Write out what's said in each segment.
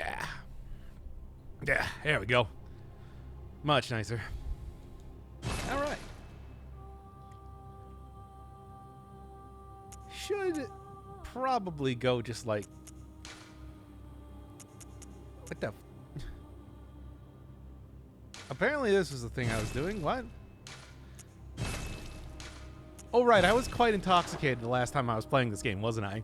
Yeah. Yeah, there we go. Much nicer. All right. Should probably go just like... What the... Apparently this was the thing I was doing. What? Oh, right. I was quite intoxicated the last time I was playing this game, wasn't I?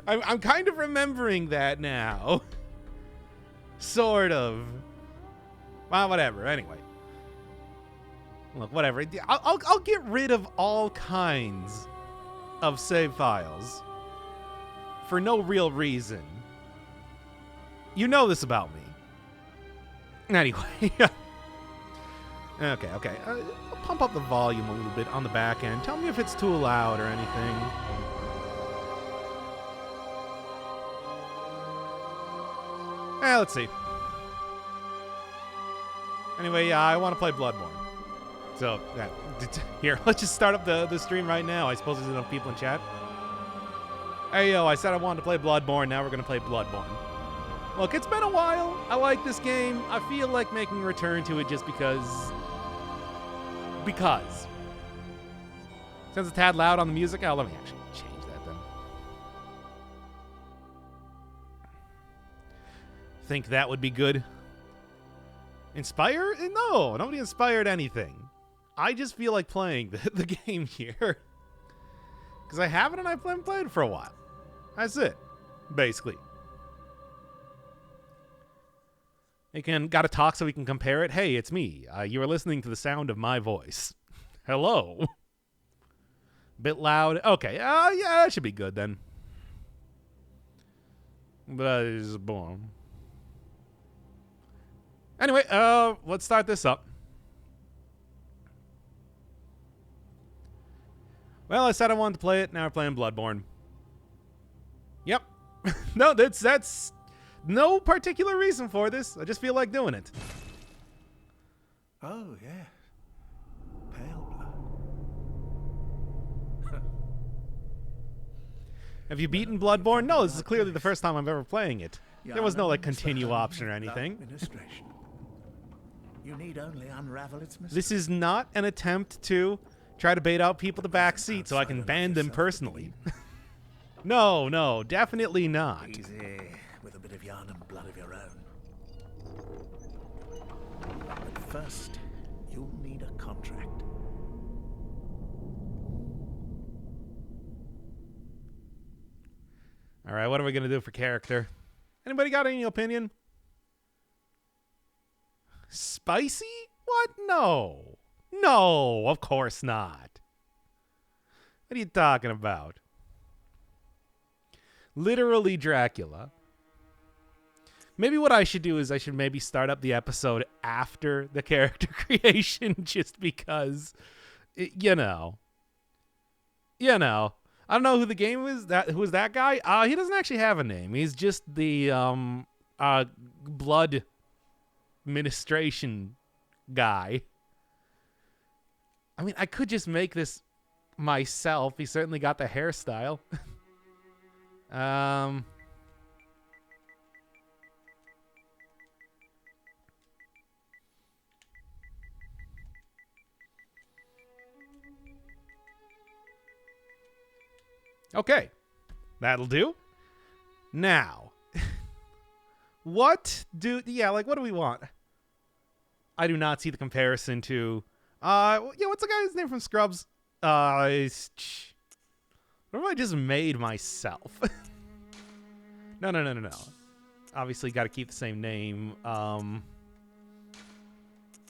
I'm kind of remembering that now. Sort of. Well, whatever. Anyway. Look, whatever. I'll get rid of all kinds of save files for no real reason. You know this about me. Anyway. Okay. I'll pump up the volume a little bit on the back end. Tell me if it's too loud or anything. Let's see. Anyway, yeah, I want to play Bloodborne. So, here, let's just start up the stream right now. I suppose there's enough people in chat. Hey, yo, I said I wanted to play Bloodborne. Now we're going to play Bloodborne. Look, it's been a while. I like this game. I feel like making a return to it just because. Sounds a tad loud on the music. Oh, let me actually change that then. Think that would be good? Inspire? No, nobody inspired anything. I just feel like playing the game here. Because I haven't and I haven't played for a while. That's it, basically. Gotta talk so we can compare it. Hey, it's me. You are listening to the sound of my voice. Hello. Bit loud. Okay. Yeah, that should be good then. But it's boring. Anyway, let's start this up. Well, I said I wanted to play it. Now we're playing Bloodborne. Yep. No, that's no particular reason for this. I just feel like doing it. Oh, yeah. Pale blood. Have you beaten Bloodborne? No, this is clearly the first time I'm ever playing it. There was no, like, continue option or anything. You need only unravel its mystery. This is not an attempt to try to bait out people the back seat so I can ban them personally. No, definitely not. Easy, with a bit of yarn and blood of your own. But first, you'll need a contract. All right, what are we going to do for character? Anybody got any opinion? Spicy? What? No, of course not. What are you talking about? Literally Dracula. Maybe what I should do is I should maybe start up the episode after the character creation just because, you know. I don't know who the game is. Who is that guy? He doesn't actually have a name. He's just the blood administration guy. I mean, I could just make this myself. He certainly got the hairstyle. Okay. That'll do. Now. What do we want? I do not see the comparison to what's the guy's name from Scrubs? What if I just made myself? No. Obviously got to keep the same name.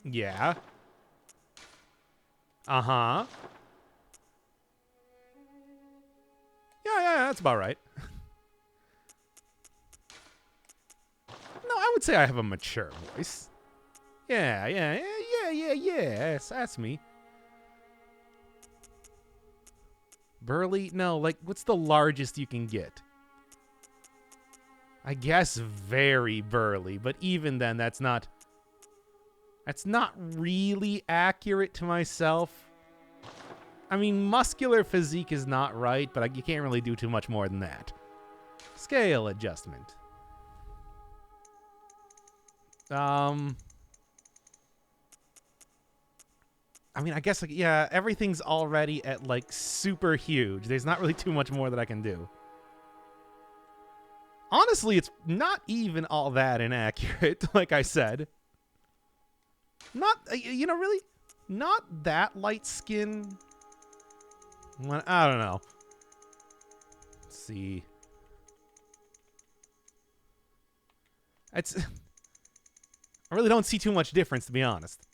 Yeah. Uh-huh. Yeah, that's about right. No, I would say I have a mature voice. Yeah, yes, that's me. Burly? No, like, what's the largest you can get? I guess very burly, but even then, that's not really accurate to myself. I mean, muscular physique is not right, but you can't really do too much more than that. Scale adjustment. I mean, I guess, like, yeah, everything's already at, like, super huge. There's not really too much more that I can do. Honestly, it's not even all that inaccurate, like I said. Not, you know, really, not that light skin. Well, I don't know. Let's see. It's... I really don't see too much difference, to be honest.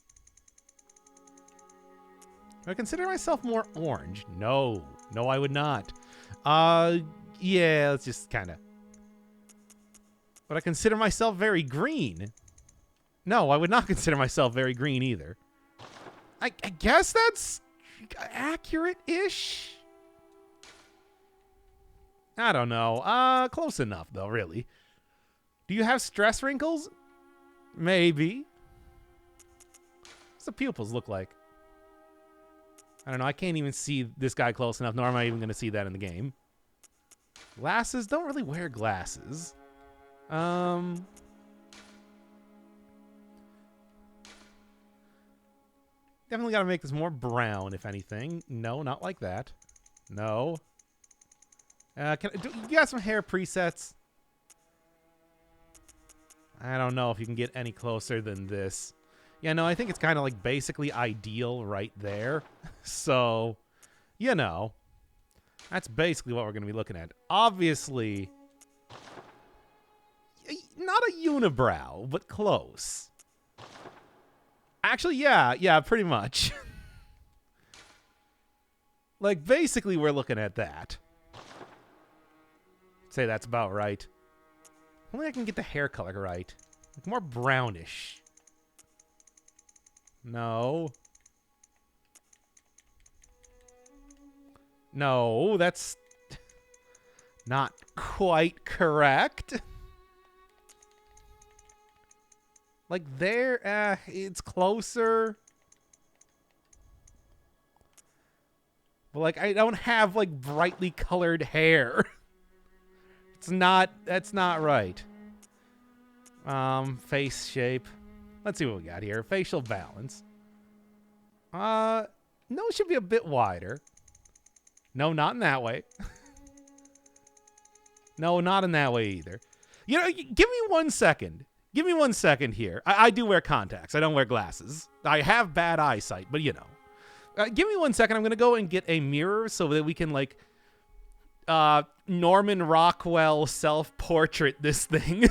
Do I consider myself more orange? No. No, I would not. Yeah, let's just kind of... Would I consider myself very green? No, I would not consider myself very green either. I guess that's accurate-ish? I don't know. Close enough, though, really. Do you have stress wrinkles? Maybe. What's the pupils look like? I don't know. I can't even see this guy close enough, nor am I even going to see that in the game. Glasses? Don't really wear glasses. Definitely got to make this more brown, if anything. No, not like that. No. You got some hair presets? I don't know if you can get any closer than this. Yeah, no, I think it's kind of like basically ideal right there. So, you know, that's basically what we're going to be looking at. Obviously, not a unibrow, but close. Actually, yeah, pretty much. Like, basically, we're looking at that. I'd say that's about right. Only I can get the hair color right. Like more brownish. No. No, that's not quite correct. Like there, it's closer. But like I don't have like brightly colored hair. That's not right. Face shape. Let's see what we got here. Facial balance. Nose should be a bit wider. No, not in that way. No, not in that way either. You know, give me 1 second. Give me 1 second here. I do wear contacts. I don't wear glasses. I have bad eyesight, but you know. Give me 1 second. I'm going to go and get a mirror so that we can, like, Norman Rockwell self-portrait this thing.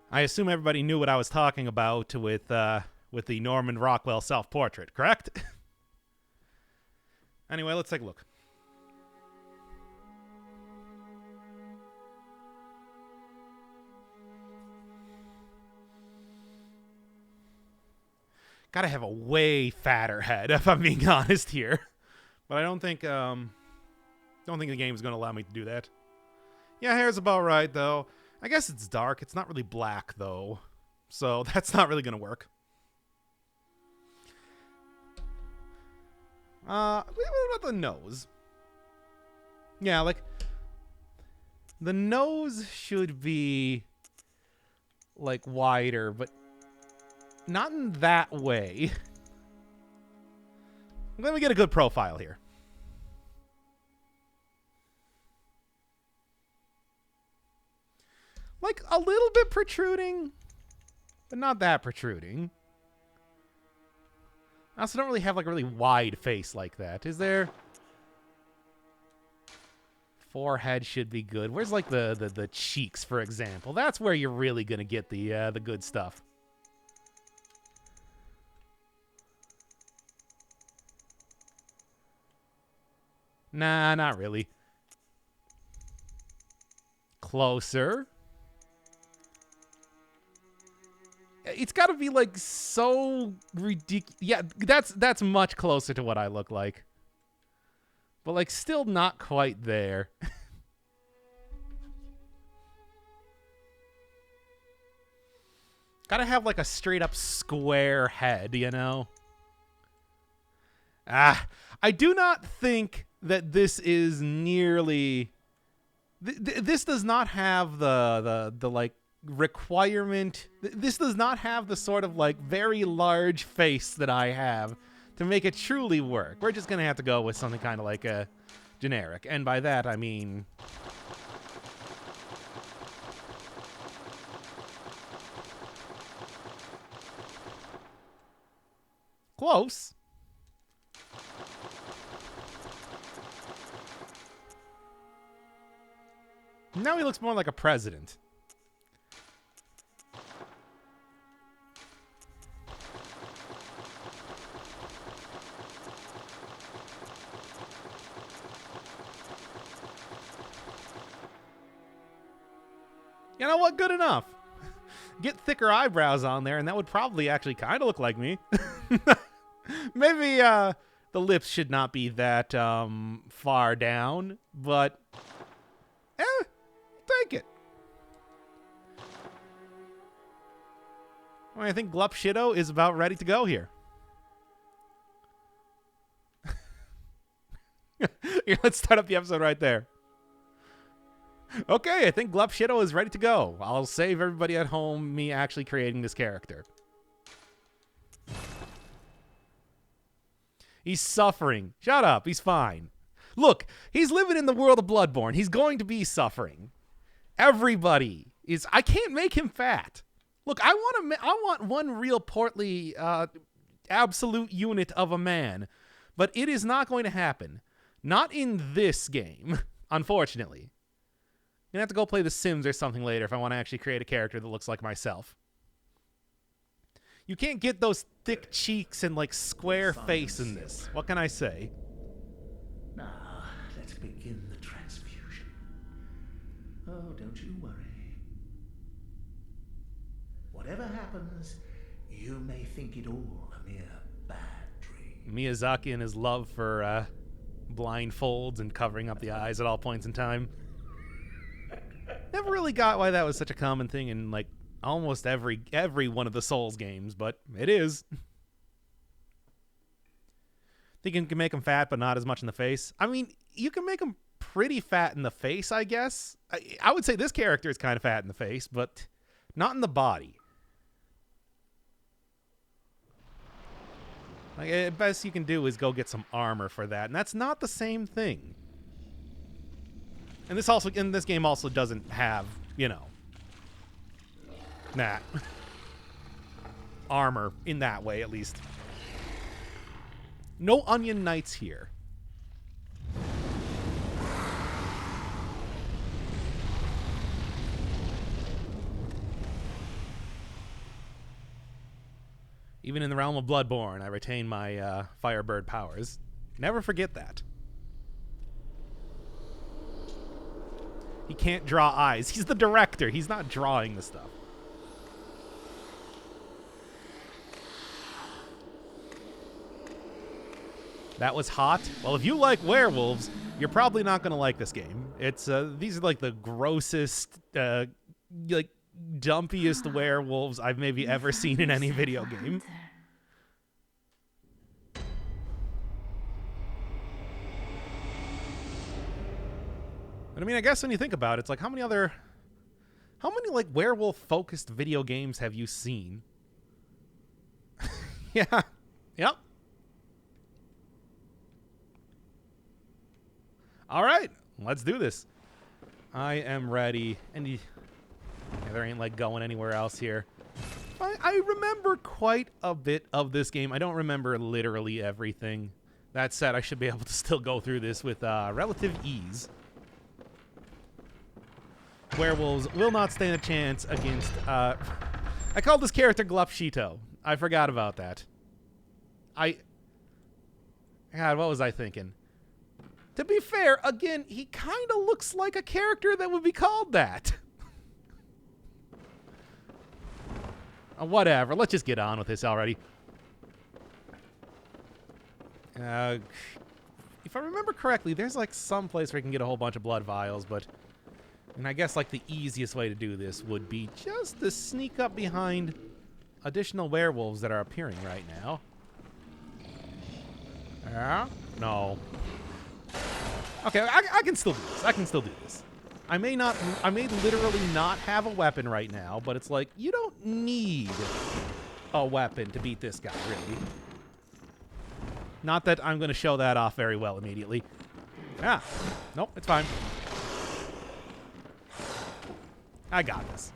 I assume everybody knew what I was talking about with the Norman Rockwell self-portrait, correct? Anyway, let's take a look. Gotta have a way fatter head, if I'm being honest here. But I don't think the game is going to allow me to do that. Yeah, hair's about right, though. I guess it's dark. It's not really black, though. So that's not really going to work. What about the nose? Yeah, like, the nose should be, like, wider, but not in that way. Let me get a good profile here. Like, a little bit protruding, but not that protruding. I also don't really have, like, a really wide face like that. Is there? Forehead should be good. Where's, like, the cheeks, for example? That's where you're really going to get the good stuff. Nah, not really. Closer. It's got to be like so ridiculous. Yeah, that's much closer to what I look like. But like still not quite there. Gotta have like a straight up square head, you know? I do not think that this is nearly... this does not have the like requirement. This does not have the sort of like very large face that I have to make it truly work. We're just gonna have to go with something kind of like a generic, and by that I mean close. Now he looks more like a president. You know what? Good enough. Get thicker eyebrows on there, and that would probably actually kind of look like me. Maybe the lips should not be that far down, but take it. Well, I think Glup Shido is about ready to go here. Here, let's start up the episode right there. Okay, I think Glup Shido is ready to go. I'll save everybody at home me actually creating this character. He's suffering. Shut up. He's fine. Look, he's living in the world of Bloodborne. He's going to be suffering. Everybody is... I can't make him fat. Look, I want one real portly, absolute unit of a man. But it is not going to happen. Not in this game, unfortunately. I'm going to have to go play The Sims or something later if I want to actually create a character that looks like myself. You can't get those thick cheeks and, like, square face in this. What can I say? Now, let's begin the transfusion. Oh, don't you worry. Whatever happens, you may think it all a mere bad dream. Miyazaki and his love for blindfolds and covering up the eyes at all points in time. Never really got why that was such a common thing in, like, almost every one of the Souls games, but it is. Think you can make them fat, but not as much in the face? I mean, you can make them pretty fat in the face, I guess. I would say this character is kind of fat in the face, but not in the body. Like, the best you can do is go get some armor for that, and that's not the same thing. And this game also doesn't have, you know, that armor in that way, at least. No Onion Knights here. Even in the realm of Bloodborne, I retain my Firebird powers. Never forget that. He can't draw eyes. He's the director. He's not drawing the stuff. That was hot. Well, if you like werewolves, you're probably not going to like this game. It's these are like the grossest, like dumpiest werewolves I've maybe ever seen in any video game. But I mean, I guess when you think about it, it's like how many like werewolf-focused video games have you seen? Yeah. Yep. All right, let's do this. I am ready. And yeah, there ain't like going anywhere else here. I remember quite a bit of this game. I don't remember literally everything. That said, I should be able to still go through this with relative ease. Werewolves will not stand a chance against... I called this character Glup Shido. I forgot about that. God, what was I thinking? To be fair, again, he kind of looks like a character that would be called that. Whatever. Let's just get on with this already. If I remember correctly, there's like some place where you can get a whole bunch of blood vials, but... And I guess like the easiest way to do this would be just to sneak up behind additional werewolves that are appearing right now. Yeah? No. Okay, I can still do this. I can still do this. I may literally not have a weapon right now, but it's like, you don't need a weapon to beat this guy, really. Not that I'm going to show that off very well immediately. Ah, nope, it's fine. I got this.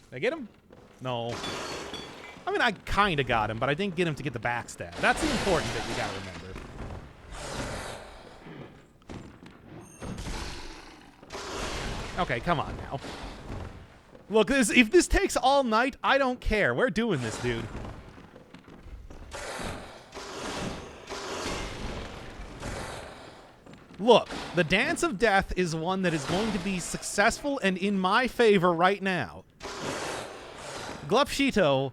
Did I get him? No. I mean, I kind of got him, but I didn't get him to get the backstab. That's the important bit you got to remember. Okay, come on now. Look, if this takes all night, I don't care. We're doing this, dude. Look, the Dance of Death is one that is going to be successful and in my favor right now. Glupshito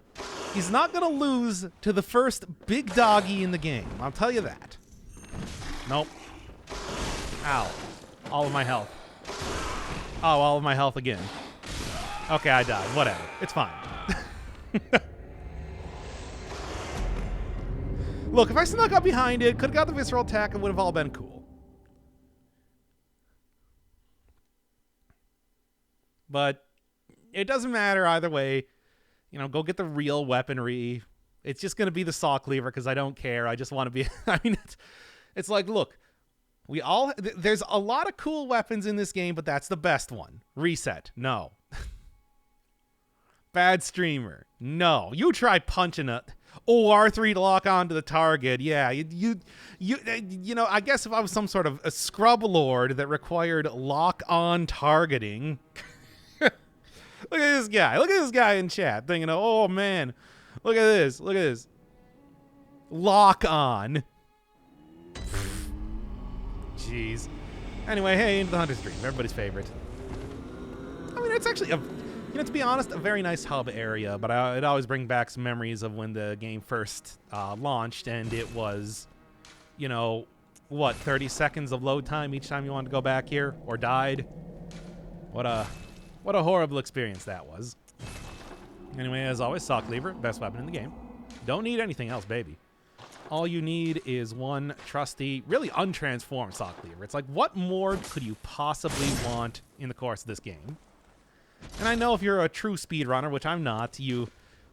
is not going to lose to the first big doggy in the game. I'll tell you that. Nope. Ow. All of my health. Oh, all of my health again. Okay, I died. Whatever. It's fine. Look, if I snuck up behind it, could have got the visceral attack, it would have all been cool. But it doesn't matter either way. You know, go get the real weaponry. It's just going to be the saw cleaver because I don't care. I just want to be... I mean, it's like, look, we all... There's a lot of cool weapons in this game, but that's the best one. Reset. No. Bad streamer. No. You try punching a... Oh, R3 to lock onto the target. Yeah, you know, I guess if I was some sort of a scrub lord that required lock-on targeting... Look at this guy. Look at this guy in chat thinking, oh, man. Look at this. Look at this. Lock on. Jeez. Anyway, hey, into the Hunter's Dream. Everybody's favorite. I mean, it's actually, you know, to be honest, a very nice hub area, but it always brings back some memories of when the game first launched, and it was, you know, what, 30 seconds of load time each time you wanted to go back here, or died? What a horrible experience that was. Anyway, as always, saw cleaver, best weapon in the game. Don't need anything else, baby. All you need is one trusty, really untransformed saw cleaver. It's like, what more could you possibly want in the course of this game? And I know if you're a true speedrunner, which I'm not,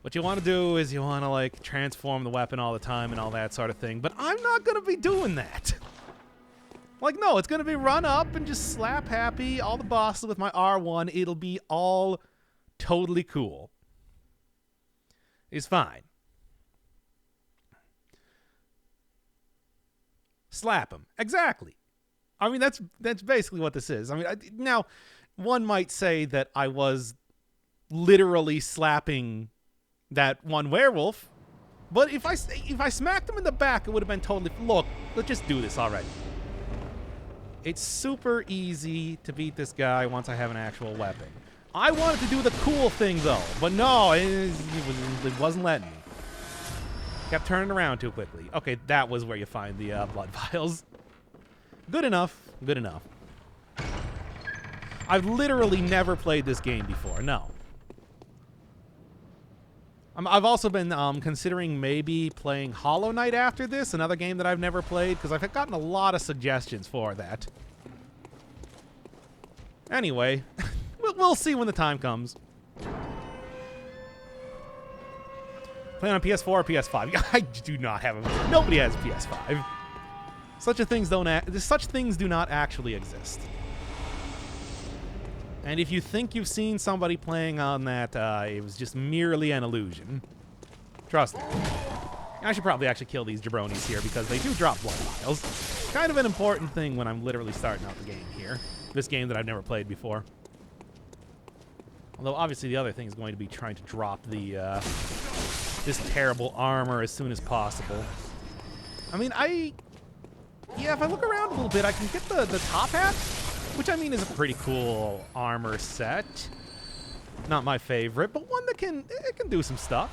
what you want to do is you want to, like, transform the weapon all the time and all that sort of thing. But I'm not going to be doing that. Like, no, it's going to be run up and just slap happy all the bosses with my R1. It'll be all totally cool. It's fine. Slap him. Exactly. I mean, that's basically what this is. I mean, now, one might say that I was literally slapping that one werewolf, but if I smacked him in the back, it would have been totally... Look, let's just do this already. It's super easy to beat this guy once I have an actual weapon. I wanted to do the cool thing, though, but no, it wasn't letting me. Kept turning around too quickly. Okay, that was where you find the blood vials. Good enough. Good enough. I've literally never played this game before. No. I've also been considering maybe playing Hollow Knight after this, another game that I've never played, because I've gotten a lot of suggestions for that. Anyway, we'll see when the time comes. Playing on PS4 or PS5? I do not have a... Nobody has a PS5. Such things do not actually exist. And if you think you've seen somebody playing on that, it was just merely an illusion. Trust me. I should probably actually kill these jabronis here because they do drop blood vials. Kind of an important thing when I'm literally starting out the game here. This game that I've never played before. Although obviously the other thing is going to be trying to drop the this terrible armor as soon as possible. I mean, yeah, if I look around a little bit, I can get the top hat, which I mean is a pretty cool armor set. Not my favorite, but one that can do some stuff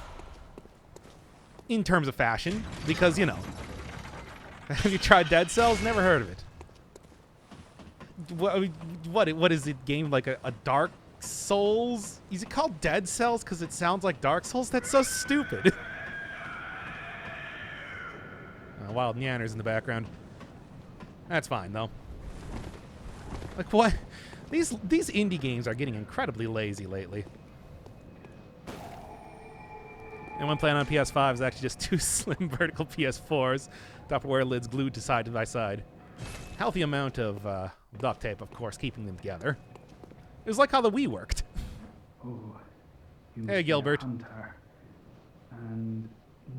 in terms of fashion, because, you know, have you tried Dead Cells? Never heard of it. What is it? Game like a Dark Souls? Is it called Dead Cells because it sounds like Dark Souls? That's so stupid. Wild Nyanners in the background. That's fine though. Like what? These indie games are getting incredibly lazy lately. And when playing on PS5 is actually just two slim vertical PS4s, Tupperware lids glued to side by side. Healthy amount of duct tape, of course, keeping them together. It was like how the Wii worked. Oh, Hey, Gilbert. Hunter, and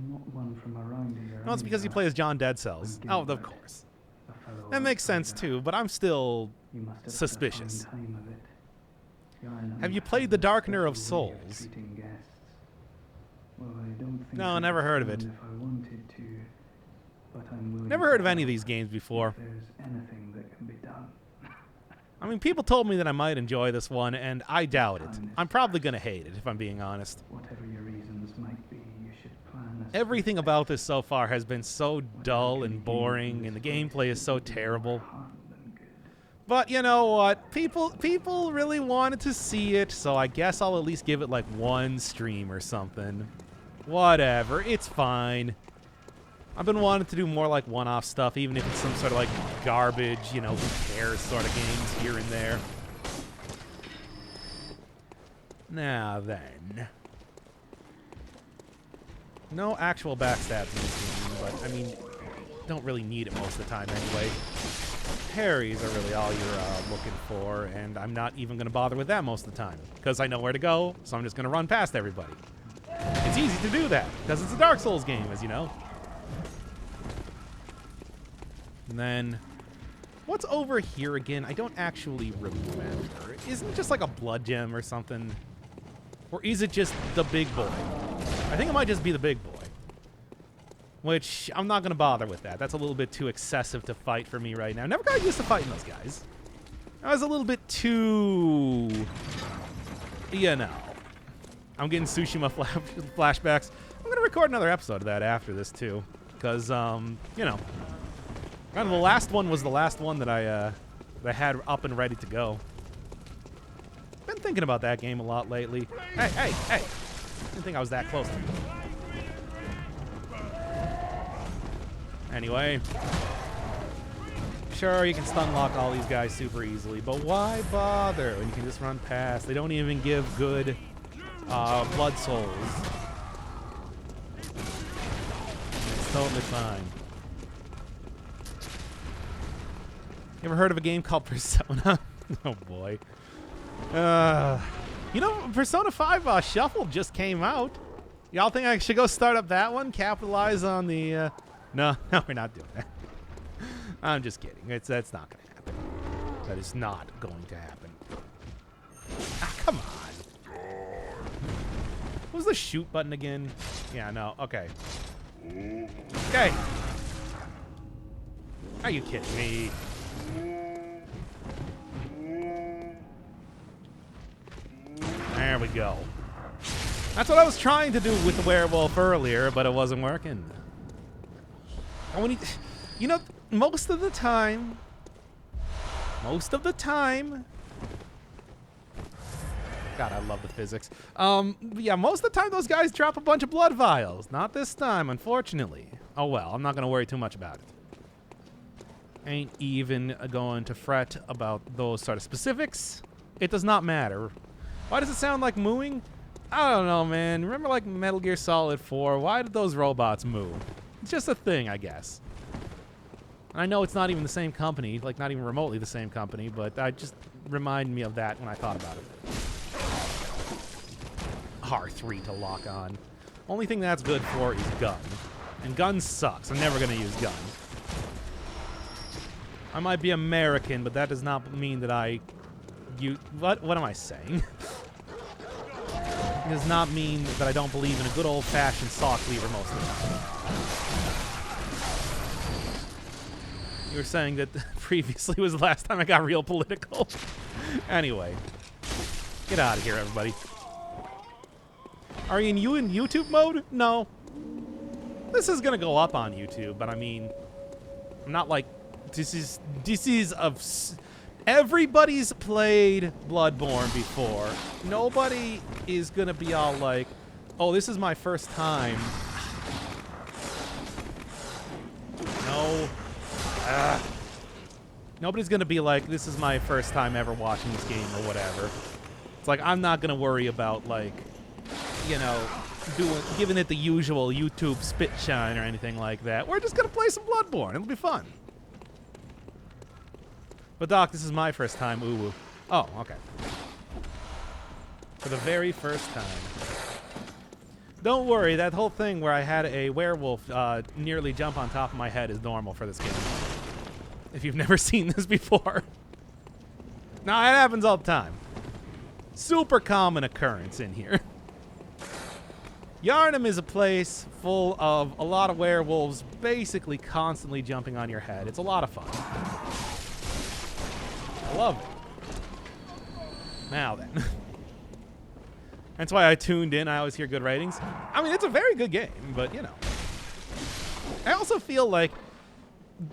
not one from around here. No, it's because he plays John Dead Cells. Oh, of course. That makes sense too, but I'm still suspicious. Have you played The Darkener of Souls? Well, I don't think No, never heard of it. if I wanted to, but I'm willing Never to heard of any of help these games before. if there's anything that can be done. I mean, people told me that I might enjoy this one, and I doubt it. I'm probably going to hate it, if I'm being honest. Whatever your reasons might be, you should plan a Everything about this so far has been so dull and boring, and the gameplay is so terrible. harm than good. But you know what? People really wanted to see it, so I guess I'll at least give it like one stream or something. Whatever, it's fine. I've been wanting to do more like one-off stuff, even if it's some sort of like garbage, you know, who cares sort of games here and there. Now then. No actual backstabs in this game, but I mean, don't really need it most of the time anyway. Parries are really all you're looking for, and I'm not even going to bother with that most of the time, because I know where to go, so I'm just going to run past everybody. It's easy to do that, because it's a Dark Souls game, as you know. And then, what's over here again? I don't actually remember. Isn't it just like a blood gem or something? Or is it just the big boy? I think it might just be the big boy. Which, I'm not going to bother with that. That's a little bit too excessive to fight for me right now. Never got used to fighting those guys. That was a little bit too... You know. I'm getting Tsushima flashbacks. I'm going to record another episode of that after this, too. Because, you know... Kind of the last one was the last one that I had up and ready to go. Been thinking about that game a lot lately. Hey! Didn't think I was that close to you. Anyway. Sure, you can stun lock all these guys super easily, but why bother when you can just run past? They don't even give good blood souls. It's totally fine. You ever heard of a game called Persona? Oh boy. You know, Persona 5 Shuffle just came out. Y'all think I should go start up that one? Capitalize on the... No, we're not doing that. I'm just kidding. That's not going to happen. That is not going to happen. Ah, come on. What was the shoot button again? Yeah, no. Okay. Okay. Are you kidding me? There we go. That's what I was trying to do with the werewolf earlier, but it wasn't working. And when you know, most of the time, God, I love the physics. Yeah, most of the time those guys drop a bunch of blood vials. Not this time, unfortunately. Oh well, I'm not gonna worry too much about it. Ain't even going to fret about those sort of specifics. It does not matter. Why does it sound like mooing? I don't know, man. Remember like Metal Gear Solid 4? Why did those robots moo? It's just a thing, I guess. And I know it's not even the same company, like not even remotely the same company, but that just reminded me of that when I thought about it. R3 to lock on. Only thing that's good for is gun. And gun sucks. I'm never going to use gun. I might be American, but that does not mean that I... What am I saying? does not mean that I don't believe in a good old-fashioned saw cleaver most of the time. You were saying that previously was the last time I got real political. Anyway, get out of here, everybody. Are you in YouTube mode? No. This is gonna go up on YouTube, but I mean, I'm not like this is everybody's played Bloodborne before. Nobody is gonna be all like, oh, this is my first time. No. Nobody's gonna be like, this is my first time ever watching this game or whatever. It's like, I'm not gonna worry about, like, you know, giving it the usual YouTube spit shine or anything like that. We're just gonna play some Bloodborne. It'll be fun. But Doc, this is my first time. Ooh. Oh, okay. For the very first time. Don't worry, that whole thing where I had a werewolf nearly jump on top of my head is normal for this game. If you've never seen this before. Now, it happens all the time. Super common occurrence in here. Yharnam is a place full of a lot of werewolves basically constantly jumping on your head. It's a lot of fun. I love it. Now then. That's why I tuned in. I always hear good ratings. I mean, it's a very good game, but, you know. I also feel like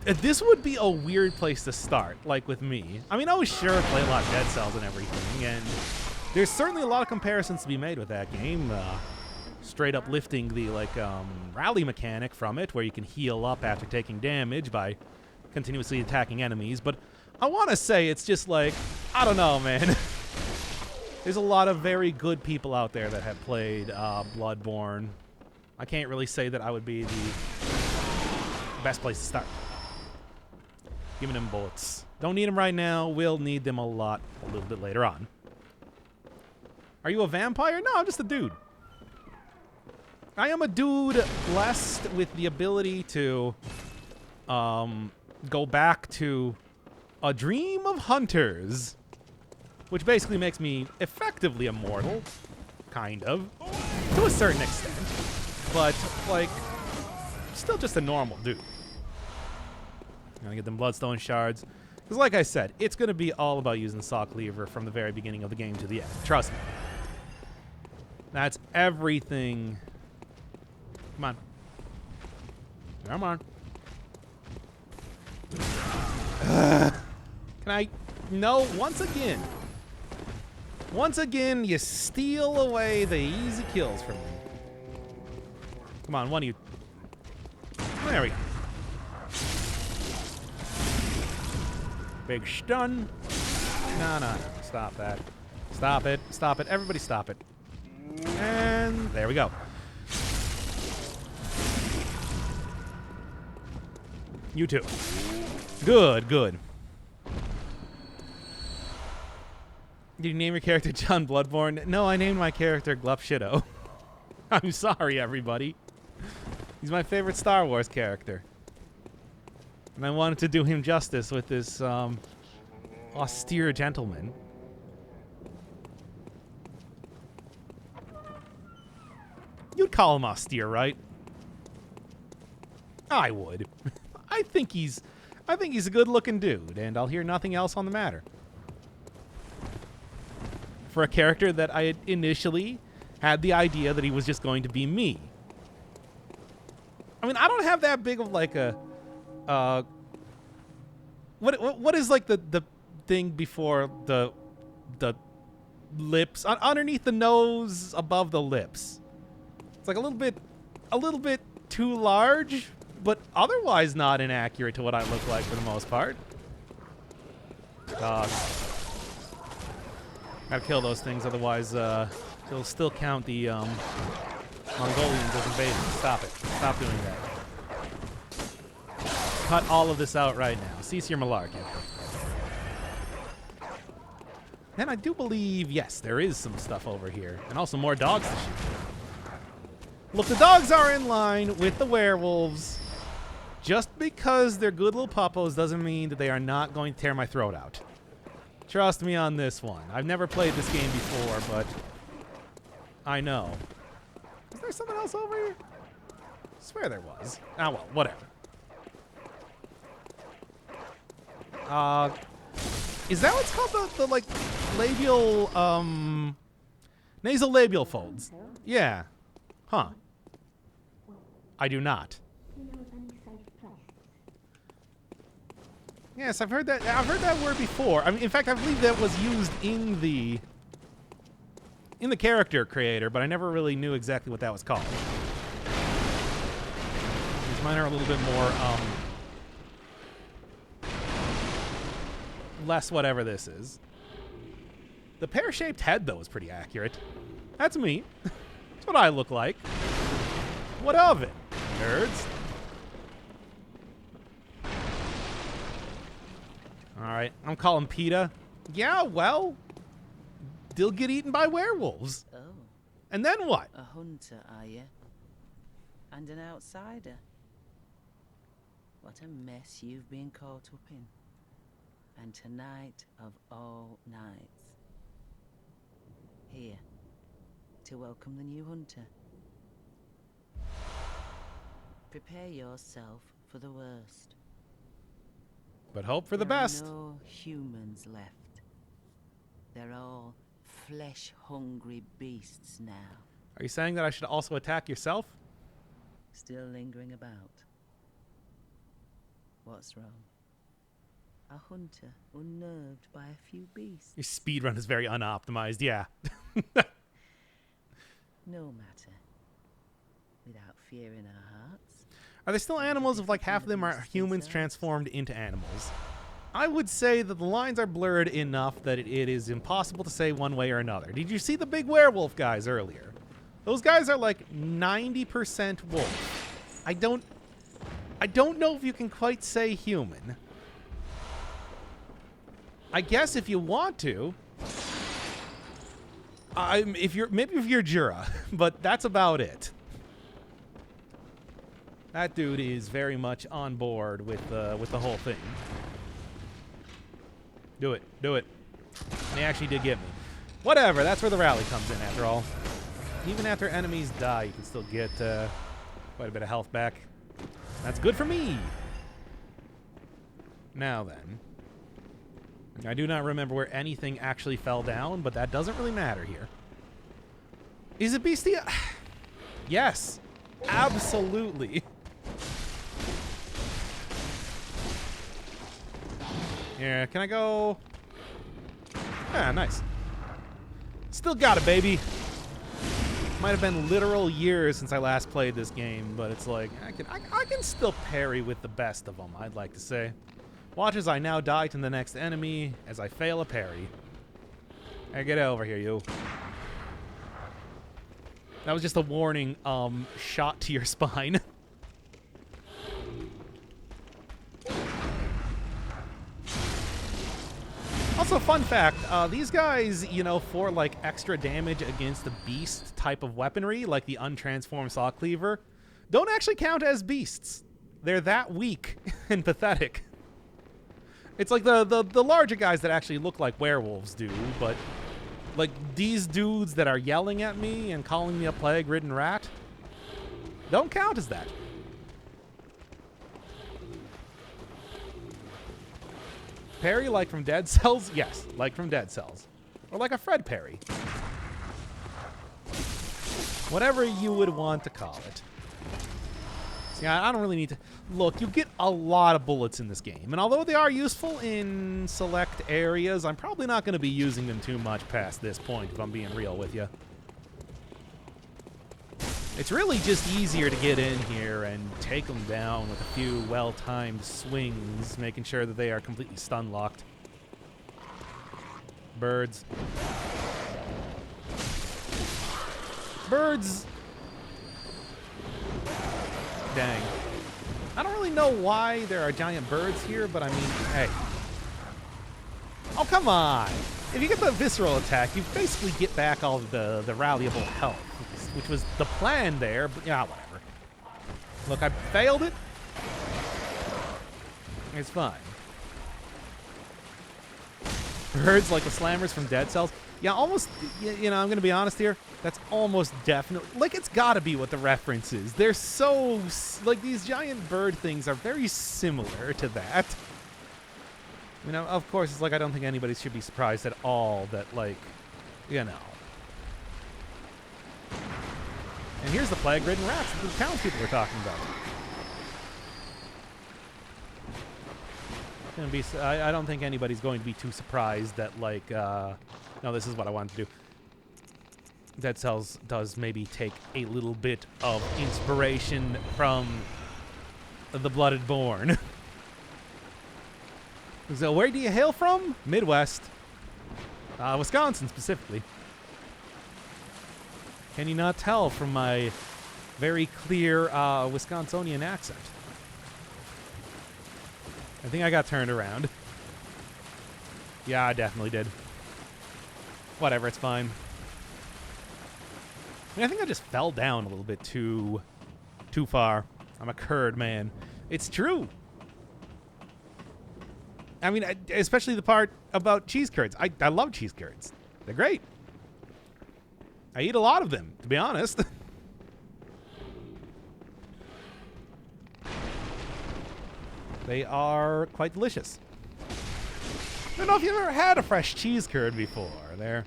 this would be a weird place to start, like with me. I mean, I was sure play a lot of Dead Cells and everything, and there's certainly a lot of comparisons to be made with that game. Straight up lifting the, like, rally mechanic from it, where you can heal up after taking damage by continuously attacking enemies, but I want to say it's just like, I don't know, man. There's a lot of very good people out there that have played Bloodborne. I can't really say that I would be the best place to start. Give me them bullets. Don't need them right now. We'll need them a little bit later on. Are you a vampire? No, I'm just a dude. I am a dude blessed with the ability to go back to a dream of hunters, which basically makes me effectively immortal, kind of, to a certain extent, but, like, still just a normal dude. I'm gonna get them bloodstone shards, because like I said, it's gonna be all about using the saw cleaver from the very beginning of the game to the end. Trust me. That's everything. Come on. Come on. Can I? No, once again. Once again, you steal away the easy kills from me. Come on, one of you. There we go. Big stun. No. Stop that. Stop it. Stop it. Everybody stop it. And there we go. You too. Good, good. Did you name your character John Bloodborne? No, I named my character Glupshido. I'm sorry, everybody. He's my favorite Star Wars character. And I wanted to do him justice with this austere gentleman. You'd call him austere, right? I would. I think he's a good-looking dude, and I'll hear nothing else on the matter. For a character that I had initially had the idea that he was just going to be me. I mean, I don't have that big of like a what is like the thing before the lips underneath the nose above the lips. It's like a little bit too large, but otherwise not inaccurate to what I look like for the most part. Gotta kill those things, otherwise they'll still count the Mongolians as invasion. Stop it. Stop doing that. Cut all of this out right now. Cease your malarkey. And I do believe, yes, there is some stuff over here. And also more dogs to shoot. Look, the dogs are in line with the werewolves. Just because they're good little puppos doesn't mean that they are not going to tear my throat out. Trust me on this one. I've never played this game before, but I know. Is there something else over here? I swear there was. Ah, well, whatever. Is that what's called the like, labial, nasal labial folds? Yeah. Huh. I do not. Yes, I've heard that word before. I mean, in fact, I believe that was used in the character creator, but I never really knew exactly what that was called. These mine are a little bit more, less whatever this is. The pear-shaped head, though, is pretty accurate. That's me. That's what I look like. What of it, nerds? Alright, I'm calling PETA. Yeah, well, they'll get eaten by werewolves. Oh. And then what? A hunter, are you? And an outsider? What a mess you've been caught up in. And tonight of all nights. Here, to welcome the new hunter. Prepare yourself for the worst. But hope for the There are best. no humans left. They're all flesh-hungry beasts now. Are you saying that I should also attack yourself? Still lingering about. What's wrong? A hunter unnerved by a few beasts. Your speedrun is very unoptimized, yeah. No matter. Without fear in our hearts. Are there still animals if like half of them are humans transformed into animals? I would say that the lines are blurred enough that it is impossible to say one way or another. Did you see the big werewolf guys earlier? Those guys are like 90% wolf. I don't know if you can quite say human. I guess if you want to. Maybe if you're Jura, but that's about it. That dude is very much on board with the whole thing. Do it. And he actually did get me. Whatever, that's where the rally comes in after all. Even after enemies die, you can still get quite a bit of health back. That's good for me. Now then. I do not remember where anything actually fell down, but that doesn't really matter here. Is it Beastia? Yes. Absolutely. Yeah, can I go? Ah, nice. Still got it, baby. Might have been literal years since I last played this game, but it's like, I can still parry with the best of them, I'd like to say. Watch as I now die to the next enemy as I fail a parry. Hey, get over here, you. That was just a warning shot to your spine. Also, fun fact, these guys, you know, for like extra damage against the beast type of weaponry, like the untransformed saw cleaver, don't actually count as beasts. They're that weak and pathetic. It's like the larger guys that actually look like werewolves do, but like these dudes that are yelling at me and calling me a plague-ridden rat don't count as that. Parry like from Dead Cells? Yes, like from Dead Cells. Or like a Fred parry. Whatever you would want to call it. See, I don't really need to... Look, you get a lot of bullets in this game, and although they are useful in select areas, I'm probably not going to be using them too much past this point, if I'm being real with you. It's really just easier to get in here and take them down with a few well-timed swings, making sure that they are completely stun-locked. Birds. Birds. Dang. I don't really know why there are giant birds here, but I mean, hey. Oh, come on. If you get the visceral attack, you basically get back all of the rallyable health, which was the plan there, but yeah, whatever. Look, I failed it. It's fine. Birds like the slammers from Dead Cells. Yeah, almost, you know, I'm going to be honest here. That's almost definitely, like, it's got to be what the reference is. They're so, like, these giant bird things are very similar to that. You know, of course, it's like, I don't think anybody should be surprised at all that, like, you know. And here's the plague-ridden rats that the townspeople were talking about. Gonna be, I don't think anybody's going to be too surprised that, like, no, this is what I wanted to do. Dead Cells does maybe take a little bit of inspiration from the Bloodborne. So where do you hail from? Midwest. Wisconsin, specifically. Can you not tell from my very clear Wisconsinian accent? I think I got turned around. Yeah, I definitely did. Whatever, it's fine. I mean, I think I just fell down a little bit too far. I'm a curd, man. It's true. I mean, especially the part about cheese curds. I love cheese curds. They're great. I eat a lot of them, to be honest. They are quite delicious. I don't know if you've ever had a fresh cheese curd before. They're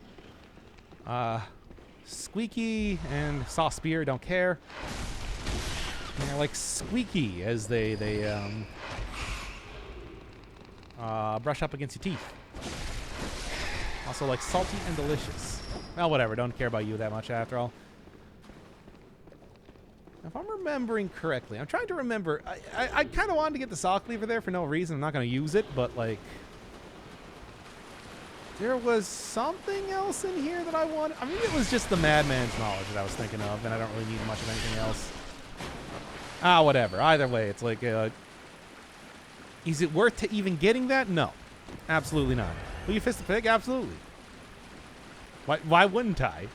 squeaky and sauce beer, don't care. And they're like squeaky as they brush up against your teeth. Also like salty and delicious. Well, whatever, don't care about you that much after all. If I'm remembering correctly, I'm trying to remember. I kind of wanted to get the saw cleaver there for no reason. I'm not going to use it, but like, there was something else in here that I wanted. I mean, it was just the madman's knowledge that I was thinking of, and I don't really need much of anything else. Whatever. Either way, it's like, is it worth to even getting that? No, absolutely not. Will you fist the pig? Absolutely. Why wouldn't I?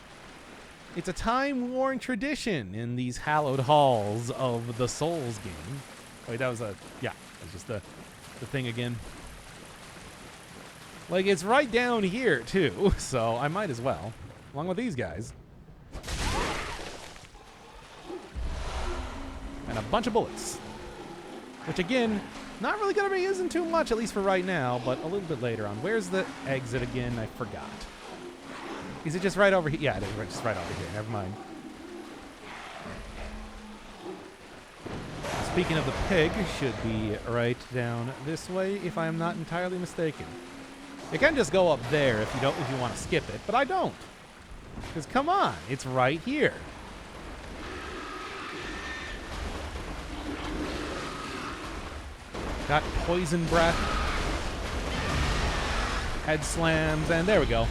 It's a time-worn tradition in these hallowed halls of the Souls game. Wait, that was a... Yeah, that was just the thing again. Like, it's right down here, too, so I might as well. Along with these guys. And a bunch of bullets. Which, again, not really going to be using too much, at least for right now, but a little bit later on. Where's the exit again? I forgot. Is it just right over here? Yeah, it is just right over here. Never mind. Speaking of the pig, should be right down this way, if I am not entirely mistaken. You can just go up there if you want to skip it, but I don't. Because come on, it's right here. Got poison breath, head slams, and there we go.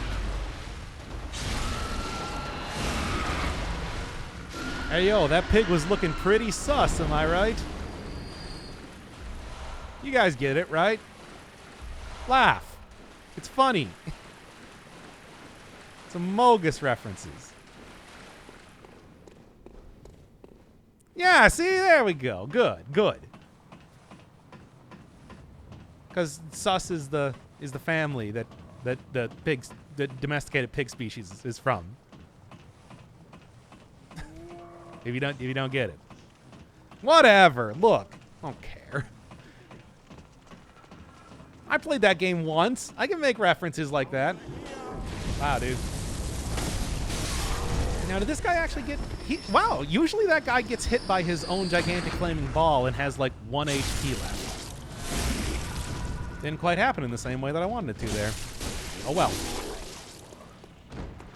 Hey, yo, that pig was looking pretty sus, am I right? You guys get it, right? Laugh. It's funny. Some Mogus references. Yeah, see? There we go. Good, good. Because sus is the family that the domesticated pig species is from. If you don't get it. Whatever. Look. I don't care. I played that game once. I can make references like that. Wow, dude. Now, did this guy actually get... Wow, usually that guy gets hit by his own gigantic flaming ball and has like 1 HP left. Didn't quite happen in the same way that I wanted it to there. Oh well.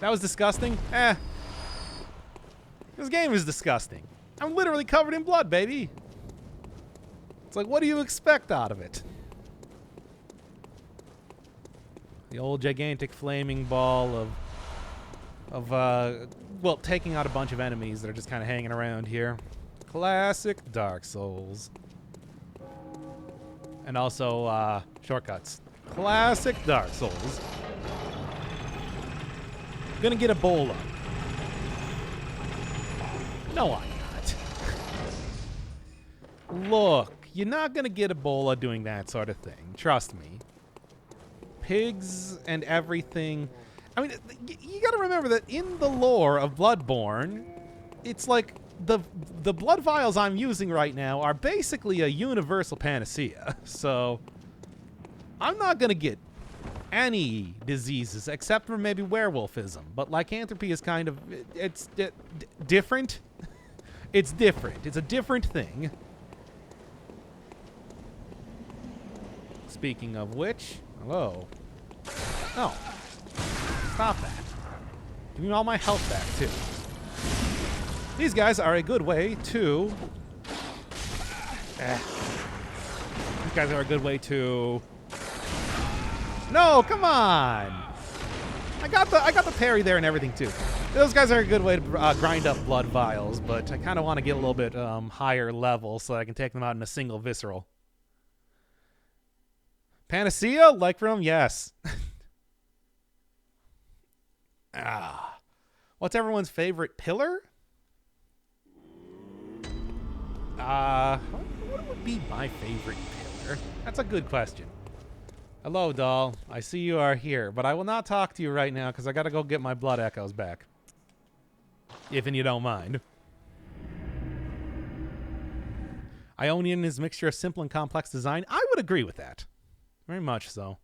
That was disgusting? Eh. This game is disgusting. I'm literally covered in blood, baby. It's like, what do you expect out of it? The old gigantic flaming ball of well, taking out a bunch of enemies that are just kind of hanging around here. Classic Dark Souls. And also, shortcuts. Classic Dark Souls. Gonna get Ebola. No, I'm not. Look, you're not gonna get Ebola doing that sort of thing. Trust me. Pigs and everything. I mean, you got to remember that in the lore of Bloodborne, it's like the blood vials I'm using right now are basically a universal panacea. So I'm not going to get any diseases except for maybe werewolfism. But lycanthropy is kind of, it's different. It's different. It's a different thing. Speaking of which, hello. Oh. Stop that. Give me all my health back, too. These guys are a good way to... These guys are a good way to... No, come on! I got the parry there and everything, too. Those guys are a good way to grind up blood vials, but I kind of want to get a little bit higher level so I can take them out in a single visceral. Panacea? Lycrum? Yes. What's everyone's favorite pillar? What would be my favorite pillar? That's a good question. Hello, doll. I see you are here, but I will not talk to you right now because I gotta go get my blood echoes back. If and you don't mind. Ionian is a mixture of simple and complex design. I would agree with that. Very much so.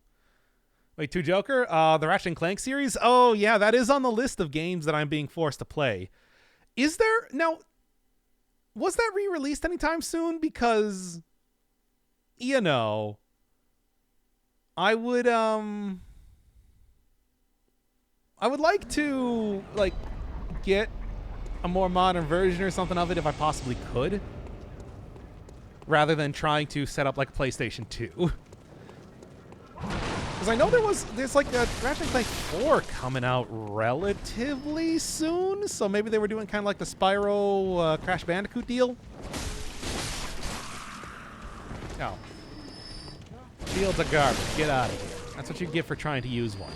Wait, 2 Joker? The Ratchet and Clank series? Oh, yeah, that is on the list of games that I'm being forced to play. Is there... Now, was that re-released anytime soon? Because, you know, I would like to, like, get a more modern version or something of it if I possibly could. Rather than trying to set up, like, PlayStation 2. Because I know there's like a Ratchet and Clank 4 coming out relatively soon, so maybe they were doing kind of like the Spyro Crash Bandicoot deal. No. Shields are garbage. Get out of here. That's what you get for trying to use one.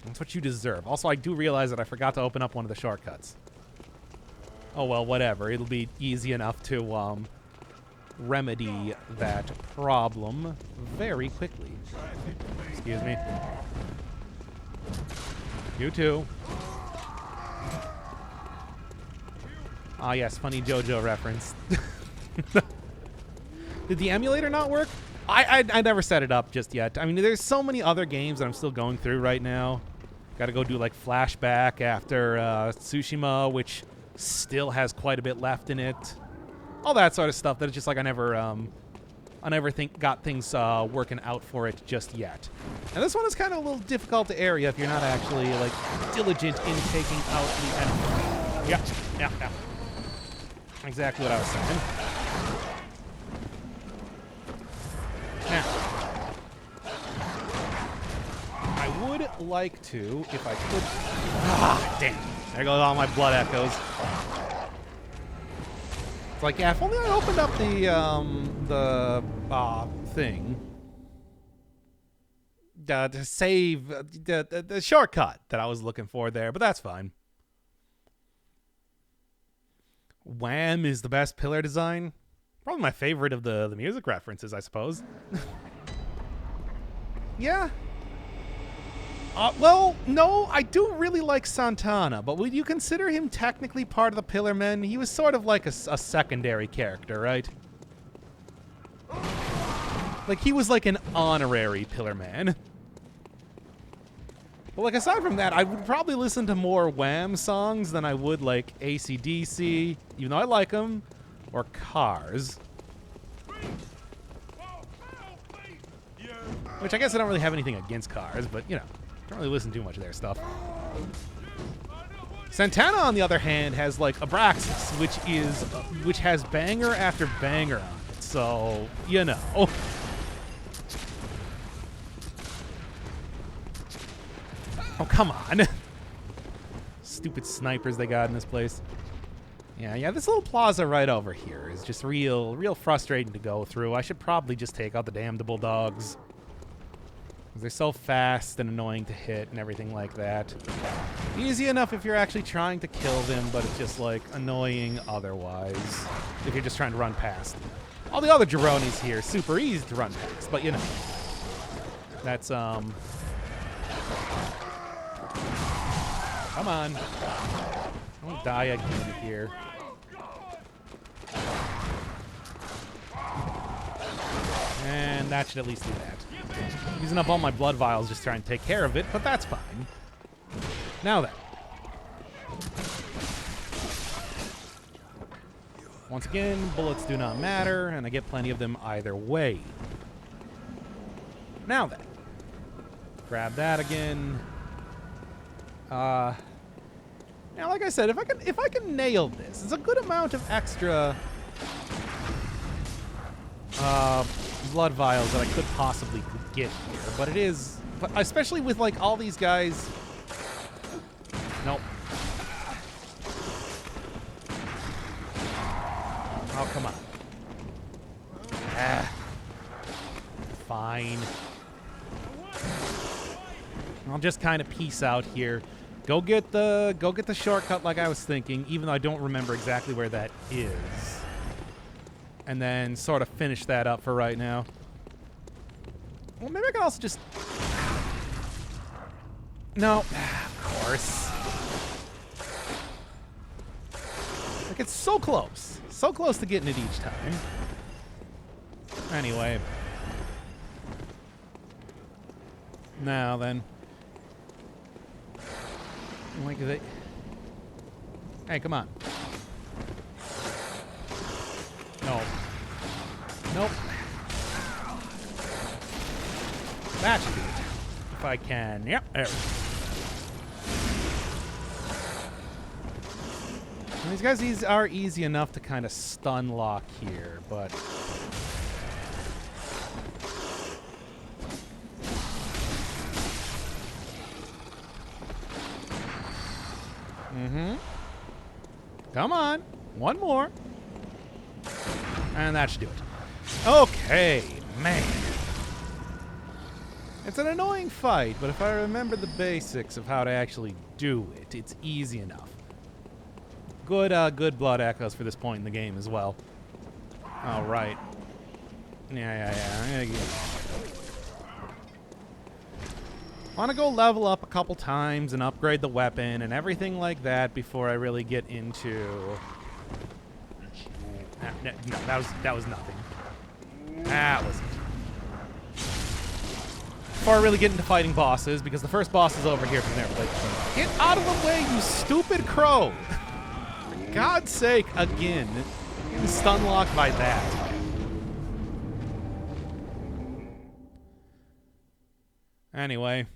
That's what you deserve. Also, I do realize that I forgot to open up one of the shortcuts. Oh well, whatever. It'll be easy enough to remedy that problem very quickly. Excuse me. You too. Ah, yes, funny JoJo reference. Did the emulator not work? I never set it up just yet. I mean, there's so many other games that I'm still going through right now. Got to go do like flashback after Tsushima, which still has quite a bit left in it. All that sort of stuff that it's just like I never got things working out for it just yet. And this one is kind of a little difficult to area if you're not actually like diligent in taking out the enemy. Yeah. Exactly what I was saying. Now, I would like to, if I could. Ah, damn! There goes all my blood echoes. It's like, yeah, if only I opened up the thing to save the shortcut that I was looking for there, but that's fine. Wham is the best pillar design. Probably my favorite of the music references, I suppose. Yeah. Well, no, I do really like Santana, but would you consider him technically part of the Pillar Men? He was sort of like a secondary character, right? Like, he was like an honorary Pillar Man. But, like, aside from that, I would probably listen to more Wham songs than I would, like, AC/DC, even though I like them, or Cars. Which I guess I don't really have anything against Cars, but, you know, don't really listen too much of their stuff. Santana, on the other hand, has, like, Abraxas, which has banger after banger on it, so, you know. Oh, come on. Stupid snipers they got in this place. Yeah, this little plaza right over here is just real frustrating to go through. I should probably just take out the damned bulldogs. They're so fast and annoying to hit and everything like that. Easy enough if you're actually trying to kill them, but it's just, like, annoying otherwise if you're just trying to run past. All the other Jaronis here, super easy to run past, but, you know. That's, Come on. Don't die again here. And that should at least do that. Using up all my blood vials just trying to take care of it, but that's fine. Now then. Once again, bullets do not matter, and I get plenty of them either way. Now then. Grab that again. Now, like I said, if I can nail this, it's a good amount of extra blood vials that I could possibly get here, but it is, but especially with like all these guys. Nope. Oh, come on. Ah. Fine. I'll just kind of peace out here. Go get the shortcut like I was thinking, even though I don't remember exactly where that is. And then sort of finish that up for right now. Well, maybe I can also just... No, of course. Like, it's so close. So close to getting it each time. Anyway. Now then. Like they... Hey, come on. No. Nope. That should do it. If I can. Yep, there we go. And these guys are easy enough to kind of stun lock here, but... Come on. One more. And that should do it. Okay, man. It's an annoying fight, but if I remember the basics of how to actually do it, it's easy enough. Good blood echoes for this point in the game as well. All right. Yeah. Want to go level up a couple times and upgrade the weapon and everything like that before I really get into... No, that was nothing. That was it. Before I really get into fighting bosses, because the first boss is over here from there. Like, get out of the way, you stupid crow! For God's sake, again. Getting stun locked by that. Anyway.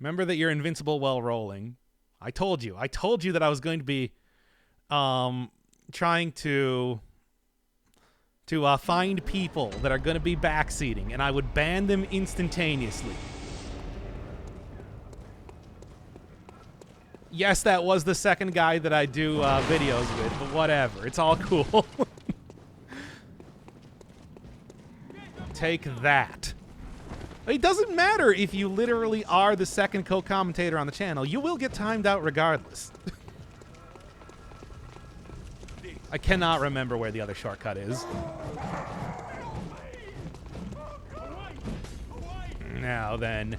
Remember that you're invincible while rolling. I told you that I was going to be trying to find people that are going to be backseating, and I would ban them instantaneously. Yes, that was the second guy that I do videos with, but whatever. It's all cool. Take that. It doesn't matter if you literally are the second co-commentator on the channel. You will get timed out regardless. I cannot remember where the other shortcut is. Now then.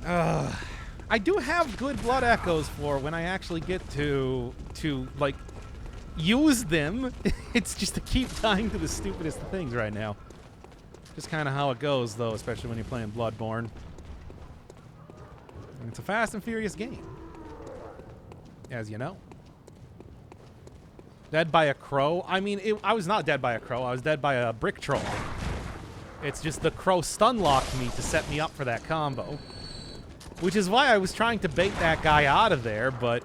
I do have good blood echoes for when I actually get to like, use them. It's just to keep dying to the stupidest of things right now. Just kind of how it goes, though, especially when you're playing Bloodborne. And it's a fast and furious game, as you know. Dead by a crow? I mean, I was not dead by a crow. I was dead by a brick troll. It's just the crow stun-locked me to set me up for that combo. Which is why I was trying to bait that guy out of there, but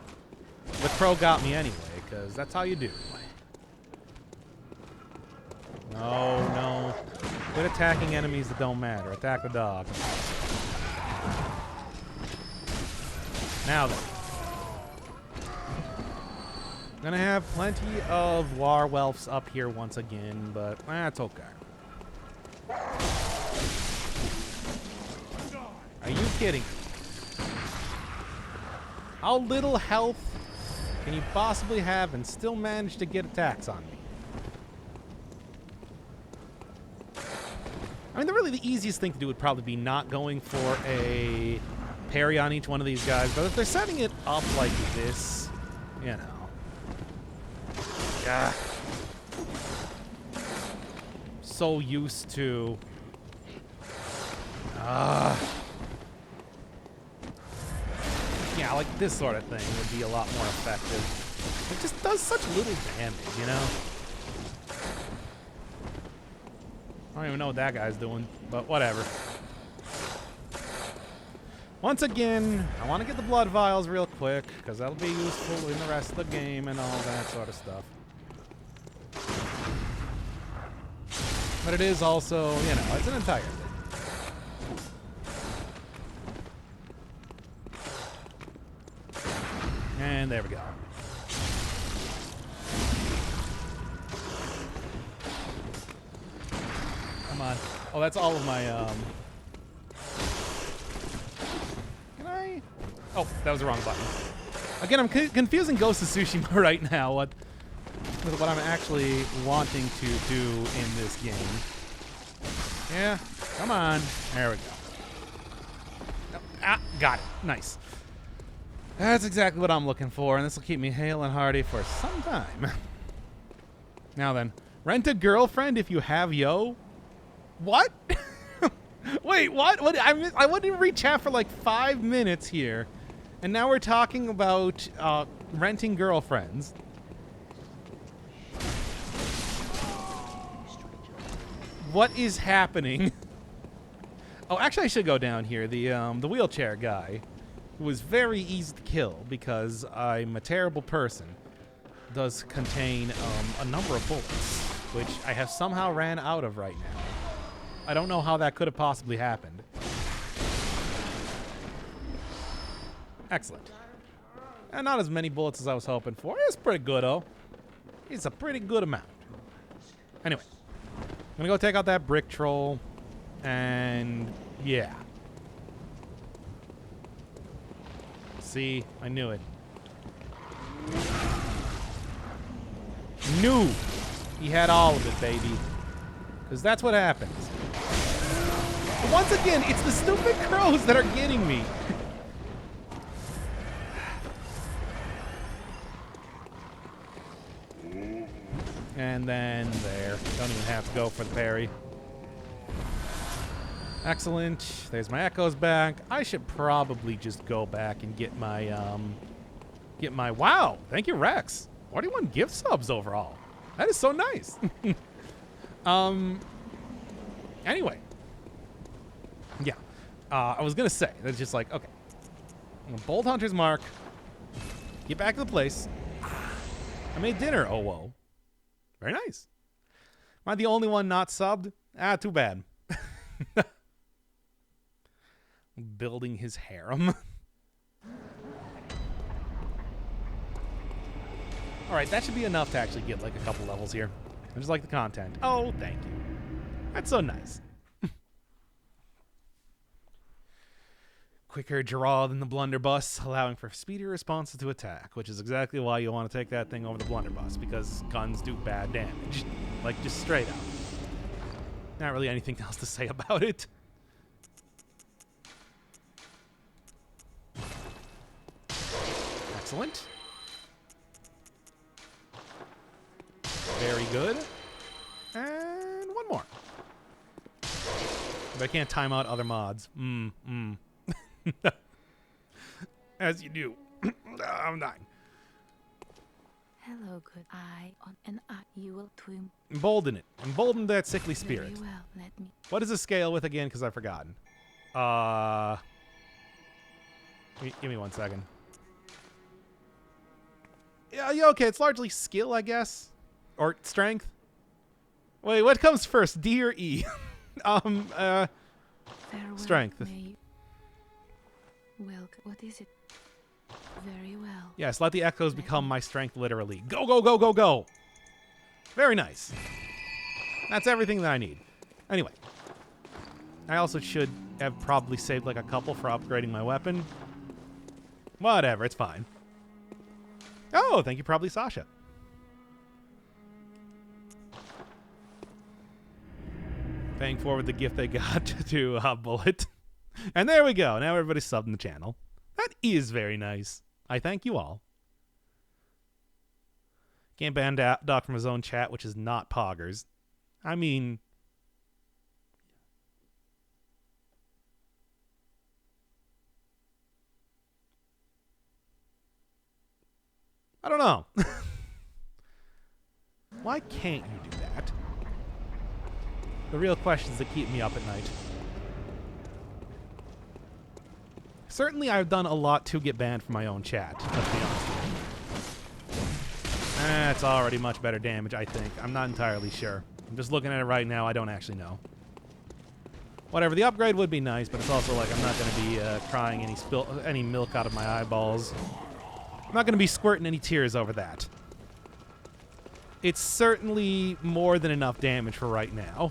the crow got me anyway, because that's how you do. No. Quit attacking enemies that don't matter. Attack the dog. Now then. Gonna have plenty of Warwelfs up here once again, but that's okay. Are you kidding me? How little health can you possibly have and still manage to get attacks on me? I mean, really the easiest thing to do would probably be not going for a parry on each one of these guys, but if they're setting it up like this, you know. Yeah. So used to. Yeah, like this sort of thing would be a lot more effective. It just does such little damage, you know? I don't even know what that guy's doing, but whatever. Once again, I want to get the blood vials real quick, because that'll be useful in the rest of the game and all that sort of stuff. But it is also, you know, it's an entire thing. And there we go. Come on. Oh, that's all of my, Can I? Oh, that was the wrong button. Again, I'm confusing Ghost of Tsushima right now with what I'm actually wanting to do in this game. Yeah, come on. There we go. Ah, got it. Nice. That's exactly what I'm looking for, and this will keep me hale and hearty for some time. Now then, rent a girlfriend if you have yo. What? Wait, what? What? I wouldn't even read chat for like 5 minutes here, and now we're talking about renting girlfriends. What is happening? Oh, actually, I should go down here. The wheelchair guy, who was very easy to kill because I'm a terrible person, does contain a number of bullets, which I have somehow ran out of right now. I don't know how that could have possibly happened. Excellent. And not as many bullets as I was hoping for. It's pretty good, though. It's a pretty good amount. Anyway, I'm gonna go take out that brick troll, and yeah. See, I knew it. Knew he had all of it, baby. Because that's what happens. But once again, it's the stupid crows that are getting me. And then there. Don't even have to go for the parry. Excellent. There's my echoes back. I should probably just go back and get my, wow. Thank you, Rex. 41 gift subs overall. That is so nice. Anyway. Yeah. I was going to say, that's just like, okay. I'm going to Bold Hunter's Mark. Get back to the place. I made dinner. Oh, whoa. Very nice. Am I the only one not subbed? Ah, too bad. Building his harem. Alright, that should be enough to actually get like a couple levels here. I just like the content. Oh, thank you. That's so nice. Quicker draw than the blunderbuss, allowing for speedier responses to attack, which is exactly why you want to take that thing over the blunderbuss, because guns do bad damage. Like, just straight up. Not really anything else to say about it. Excellent. Very good. And one more. But I can't time out other mods. As you do. I'm dying. Hello, good eye on an eye. You will twin. Embolden it. Embolden that sickly spirit. Very well. Let me. What is the scale with again? Because I've forgotten. Give me 1 second. Yeah, okay. It's largely skill, I guess, or strength. Wait, what comes first, D or E? Farewell, Strength. Well, what is it? Very well. Yes, let the echoes become my strength, literally. Go, go, go, go, go. Very nice. That's everything that I need. Anyway. I also should have probably saved like a couple for upgrading my weapon. Whatever, it's fine. Oh, thank you, probably Sasha. Paying forward the gift they got to Bullet. And there we go. Now everybody's subbed in the channel. That is very nice. I thank you all. Can't ban Doc from his own chat, which is not poggers. I mean... I don't know. Why can't you do that? The real questions that keep me up at night. Certainly I've done a lot to get banned from my own chat, let's be honest with you. That's already much better damage, I think. I'm not entirely sure. I'm just looking at it right now. I don't actually know. Whatever, the upgrade would be nice, but it's also like I'm not going to be crying any milk out of my eyeballs. I'm not going to be squirting any tears over that. It's certainly more than enough damage for right now.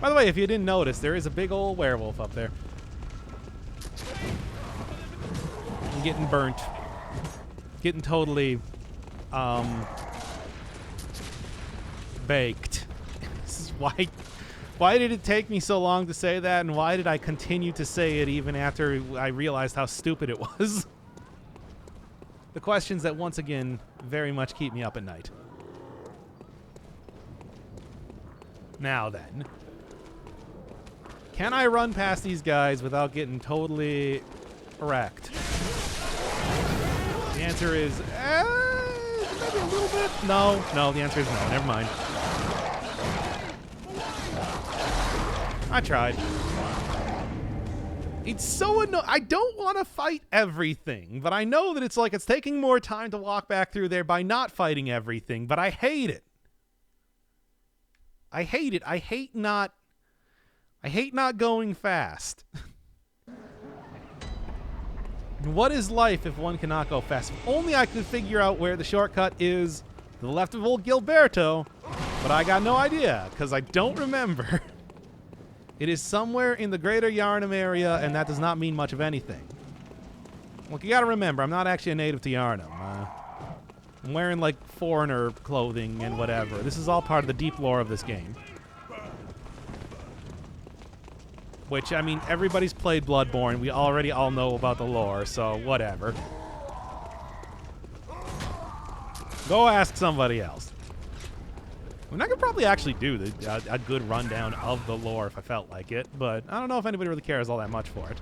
By the way, if you didn't notice, there is a big old werewolf up there. I'm getting burnt. Getting totally, baked. This is why did it take me so long to say that, and why did I continue to say it even after I realized how stupid it was? The questions that, once again, very much keep me up at night. Now then. Can I run past these guys without getting totally wrecked? The answer is, maybe a little bit. No, the answer is no. Never mind. I tried. It's so annoying. I don't want to fight everything, but I know that it's like it's taking more time to walk back through there by not fighting everything, but I hate it. I hate it. I hate not going fast. What is life if one cannot go fast? If only I could figure out where the shortcut is to the left of old Gilberto, but I got no idea, because I don't remember. It is somewhere in the greater Yharnam area, and that does not mean much of anything. Look, you gotta remember, I'm not actually a native to Yharnam. I'm wearing, like, foreigner clothing and whatever. This is all part of the deep lore of this game. Which, I mean, everybody's played Bloodborne. We already all know about the lore, so whatever. Go ask somebody else. I mean, I could probably actually do a good rundown of the lore if I felt like it, but I don't know if anybody really cares all that much for it.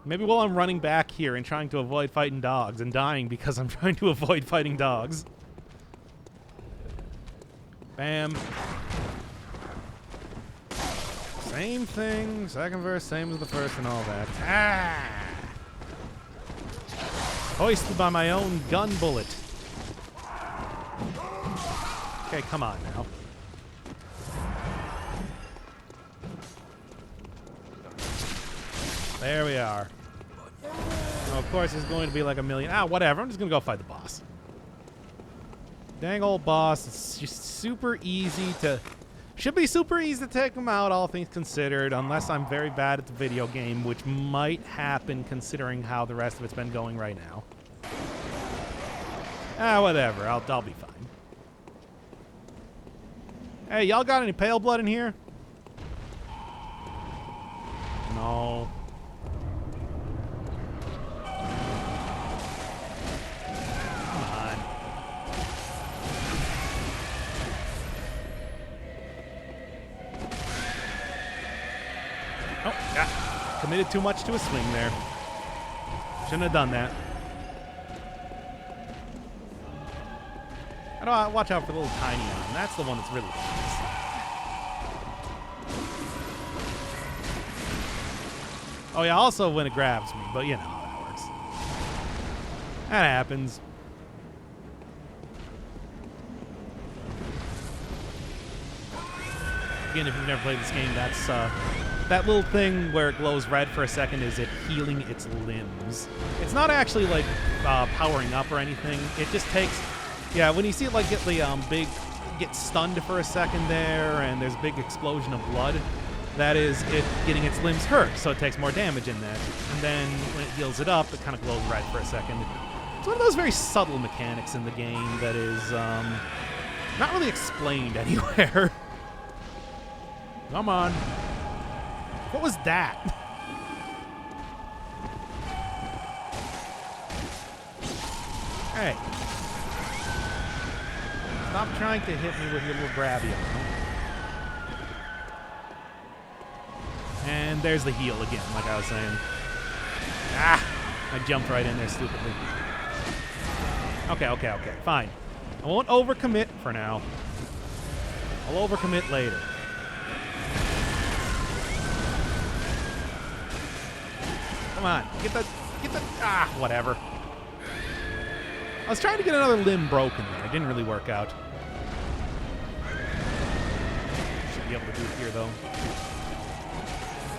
Maybe while I'm running back here and trying to avoid fighting dogs and dying because I'm trying to avoid fighting dogs. Bam. Same thing, second verse, same as the first and all that. Ah! Hoisted by my own gun bullet. Okay, come on now. There we are. Now, of course, there's going to be like a million. Whatever. I'm just going to go fight the boss. Dang old boss. It's just super easy to... Should be super easy to take him out, all things considered, unless I'm very bad at the video game, which might happen considering how the rest of it's been going right now. Whatever. I'll be fine. Hey, y'all got any pale blood in here? No. Come on. Oh, yeah. Committed too much to a swing there. Shouldn't have done that. How do I watch out for the little tiny one? That's the one that's really dangerous. Oh yeah, also when it grabs me, but you know how that works. That happens. Again, if you've never played this game, that's that little thing where it glows red for a second is it healing its limbs. It's not actually like powering up or anything. It just takes... Yeah, when you see it like get stunned for a second there, and there's a big explosion of blood, that is it getting its limbs hurt, so it takes more damage in that. And then when it heals it up, it kind of glows red for a second. It's one of those very subtle mechanics in the game that is Not really explained anywhere. Come on. What was that? Hey. Stop trying to hit me with your little grabby arm. And there's the heal again, like I was saying. Ah! I jumped right in there stupidly. Okay, fine. I won't overcommit for now. I'll overcommit later. Come on, get the, whatever. I was trying to get another limb broken there. It didn't really work out. Should be able to do it here, though.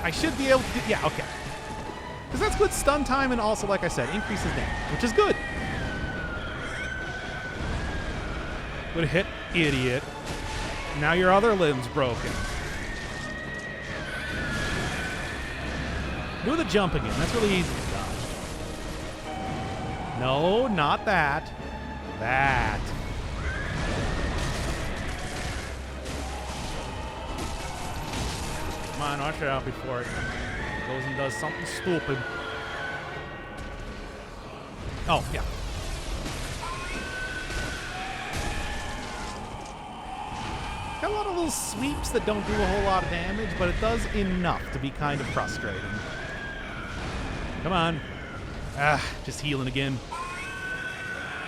I should be able to do, yeah, okay. Because that's good stun time and also, like I said, increases damage, which is good. Good hit, idiot. Now your other limb's broken. Do the jump again. That's really easy to dodge. No, not that. That. Come on, watch it out before it goes and does something stupid. Oh, yeah. Got a lot of little sweeps that don't do a whole lot of damage, but it does enough to be kind of frustrating. Come on. Ah, just healing again.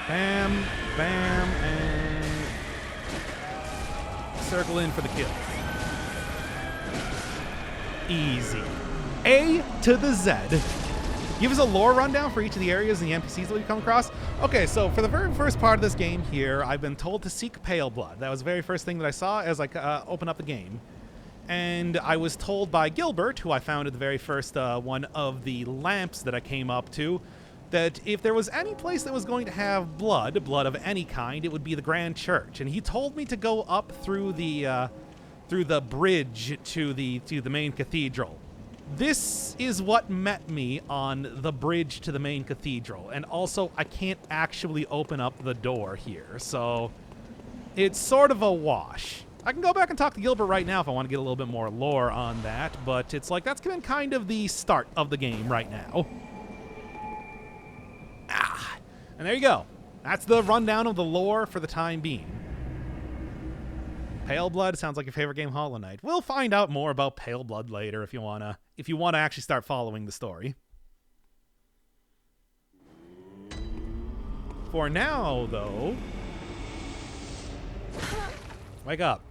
Bam, bam, and circle in for the kill. Easy. A to the Z. Give us a lore rundown for each of the areas and the NPCs that we've come across. Okay, so for the very first part of this game here, I've been told to seek Pale Blood. That was the very first thing that I saw as I opened up the game. And I was told by Gilbert, who I found at the very first one of the lamps that I came up to, that if there was any place that was going to have blood of any kind, it would be the Grand Church. And he told me to go up through the bridge to the main cathedral. This is what met me on the bridge to the main cathedral. And also, I can't actually open up the door here, so it's sort of a wash. I can go back and talk to Gilbert right now if I want to get a little bit more lore on that, but it's like that's been kind of the start of the game right now. Ah, and there you go. That's the rundown of the lore for the time being. Pale Blood sounds like your favorite game, Hollow Knight. We'll find out more about Pale Blood later if you wanna actually start following the story. For now, though, wake up.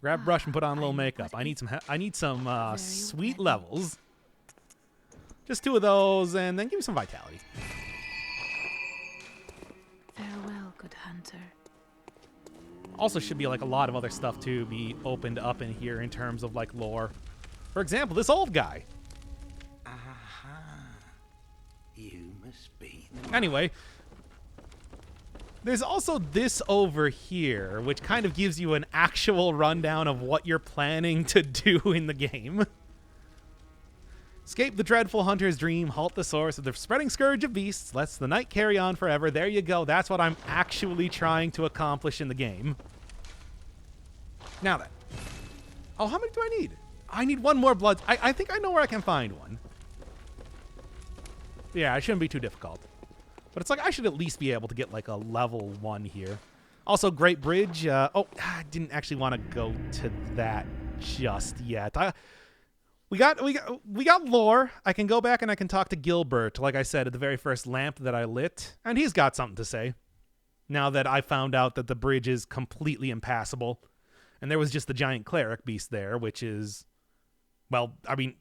Grab a brush and put on a little makeup. I need some sweet levels. Just 2 of those, and then give me some vitality. Farewell, good hunter. Also should be like a lot of other stuff to be opened up in here in terms of like lore. For example, this old guy. Aha. You must be. Anyway, there's also this over here, which kind of gives you an actual rundown of what you're planning to do in the game. Escape the dreadful hunter's dream, halt the source of the spreading scourge of beasts, lets the night carry on forever. There you go. That's what I'm actually trying to accomplish in the game. Now then. Oh, how many do I need? I need 1 more blood. I think I know where I can find one. Yeah, it shouldn't be too difficult. But it's like I should at least be able to get like a level 1 here. Also, Great Bridge. I didn't actually want to go to that just yet. We got lore. I can go back and I can talk to Gilbert, like I said, at the very first lamp that I lit, and he's got something to say. Now that I found out that the bridge is completely impassable, and there was just the giant cleric beast there, which is, well, I mean,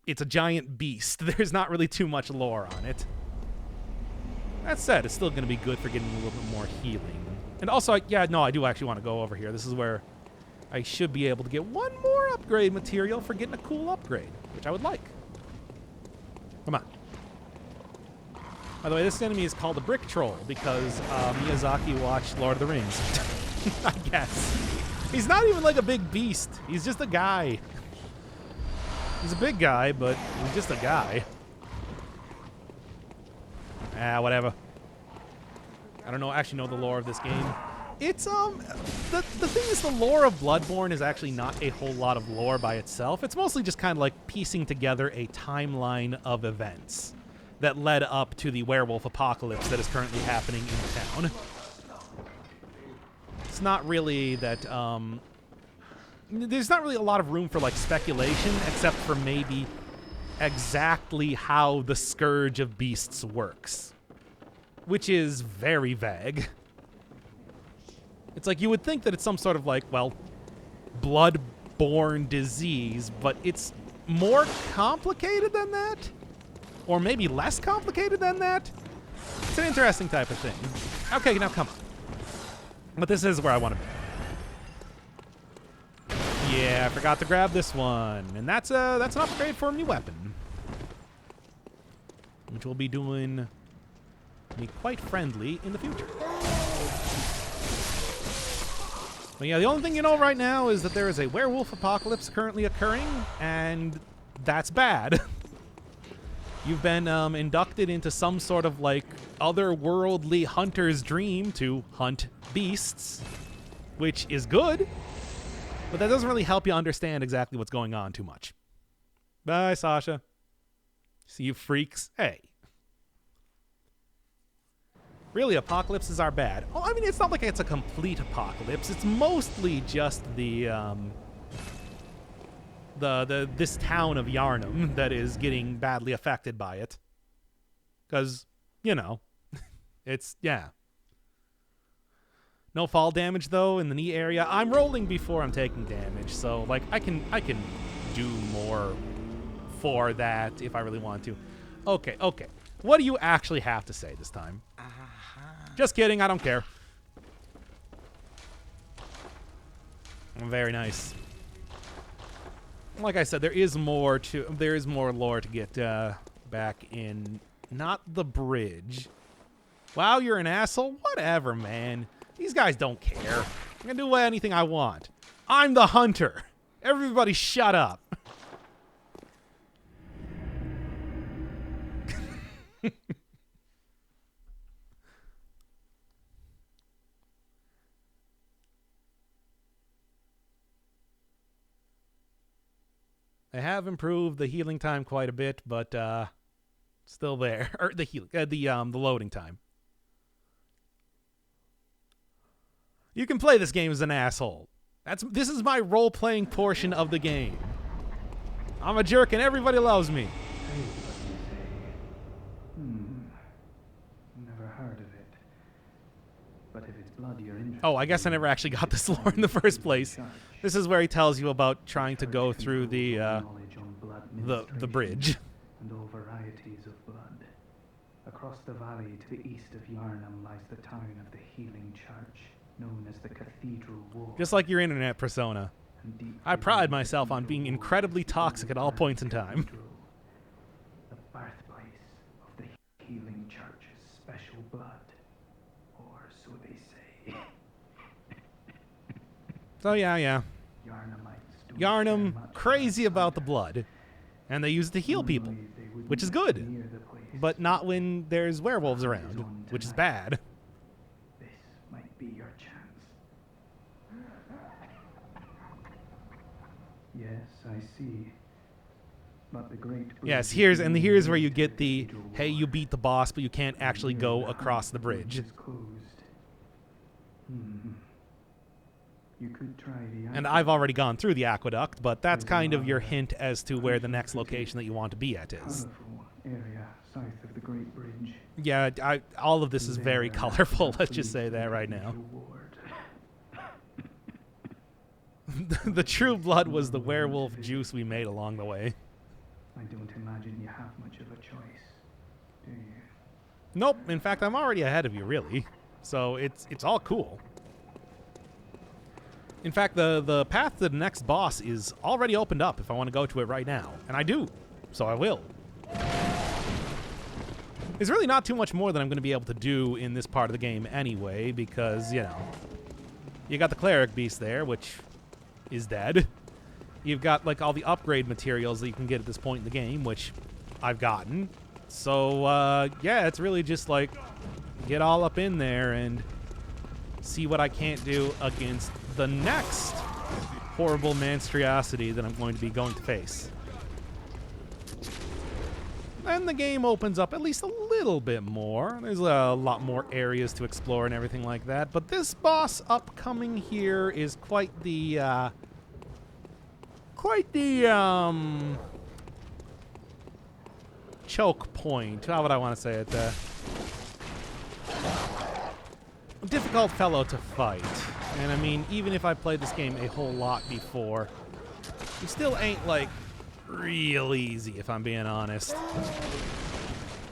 it's a giant beast. There's not really too much lore on it. That said, it's still going to be good for getting a little bit more healing. And also, I do actually want to go over here. This is where I should be able to get 1 more upgrade material for getting a cool upgrade, which I would like. Come on. By the way, this enemy is called a brick troll because Miyazaki watched Lord of the Rings. I guess. He's not even like a big beast. He's just a guy. He's a big guy, but he's just a guy. Whatever. I don't actually know the lore of this game. It's the thing is, the lore of Bloodborne is actually not a whole lot of lore by itself. It's mostly just kind of like piecing together a timeline of events that led up to the werewolf apocalypse that is currently happening in town. It's not really that there's not really a lot of room for like speculation, except for maybe exactly how the Scourge of Beasts works, which is very vague. It's like you would think that it's some sort of like, well, blood-borne disease, but it's more complicated than that? Or maybe less complicated than that? It's an interesting type of thing. Okay, now come on. But this is where I want to be. Yeah, I forgot to grab this one. And that's an upgrade for a new weapon, which will be doing me quite friendly in the future. But yeah, the only thing you know right now is that there is a werewolf apocalypse currently occurring, and that's bad. You've been inducted into some sort of like otherworldly hunter's dream to hunt beasts, which is good, but that doesn't really help you understand exactly what's going on too much. Bye, Sasha. See you freaks. Hey. Really, apocalypses are bad. Oh, I mean, it's not like it's a complete apocalypse. It's mostly just the this town of Yharnam that is getting badly affected by it. Because, you know, it's, yeah. No fall damage, though, in the knee area. I'm rolling before I'm taking damage, so, like, I can do more for that if I really want to. Okay. What do you actually have to say this time? Just kidding, I don't care. Very nice. Like I said, there is more lore to get back in. Not the bridge. Wow, you're an asshole? Whatever, man. These guys don't care. I can do anything I want. I'm the hunter. Everybody shut up. They have improved the healing time quite a bit, but still there. Or the loading time. You can play this game as an asshole. This is my role-playing portion of the game. I'm a jerk and everybody loves me. Never heard of it. But if it's blood you're interested. Oh, I guess I never actually got this lore in the first place. This is where he tells you about trying to go through the bridge. And all varieties of blood. Across the valley to the east of Yharnam lies the town of the Healing Church, known as the Cathedral Wall. Just like your internet persona. I pride myself on being incredibly toxic at all points in time. The birthplace of the Healing Church's special blood. Or so they say. So yeah. Yharnam, crazy about the blood. And they use it to heal people, which is good. But not when there's werewolves around, which is bad. This might be your chance. Yes, I see. But the great yes, here's where you get the, hey, you beat the boss, but you can't actually go across the bridge. You could try the and I've already gone through the aqueduct, but that's kind of your hint as to where the next location that you want to be at is. Area south of the Great Bridge. Yeah, all of this is very colorful, let's just say that right now. The true blood was the werewolf juice we made along the way. I don't imagine you have much of a choice, do you? Nope, in fact, I'm already ahead of you, really. So it's all cool. In fact, the path to the next boss is already opened up if I want to go to it right now. And I do, so I will. There's really not too much more that I'm going to be able to do in this part of the game anyway, because, you know, you got the cleric beast there, which is dead. You've got, like, all the upgrade materials that you can get at this point in the game, which I've gotten. So, yeah, it's really just, like, get all up in there and see what I can't do against the next horrible monstrosity that I'm going to face. And the game opens up at least a little bit more. There's a lot more areas to explore and everything like that. But this boss upcoming here is quite the choke point. How would I want to say it? Difficult fellow to fight. And I mean, even if I played this game a whole lot before, he still ain't like real easy, if I'm being honest.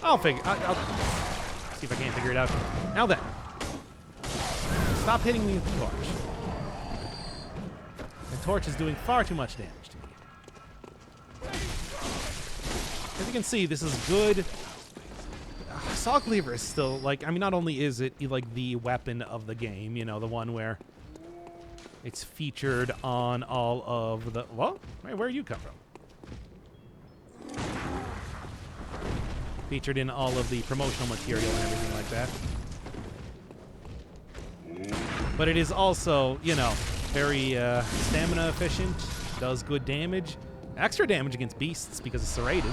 I'll see if I can't figure it out. Now then, stop hitting me with the torch. The torch is doing far too much damage to me. As you can see, this is good. Saw Cleaver is still, like, I mean, not only is it, like, the weapon of the game, you know, the one where it's featured on all of the... Well, where you come from? Featured in all of the promotional material and everything like that. But it is also, you know, very stamina efficient, does good damage, extra damage against beasts because it's serrated.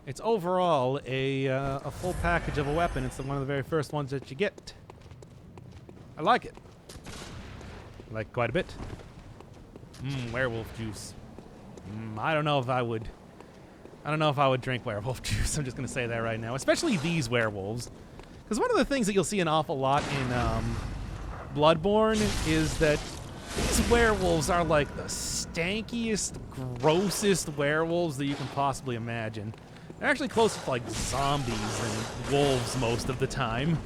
It's overall a full package of a weapon. It's one of the very first ones that you get. I like it. I like it quite a bit. Werewolf juice. I don't know if I would drink werewolf juice. I'm just going to say that right now. Especially these werewolves. Because one of the things that you'll see an awful lot in Bloodborne is that these werewolves are like the stankiest, grossest werewolves that you can possibly imagine. They're actually closer to like zombies than wolves most of the time.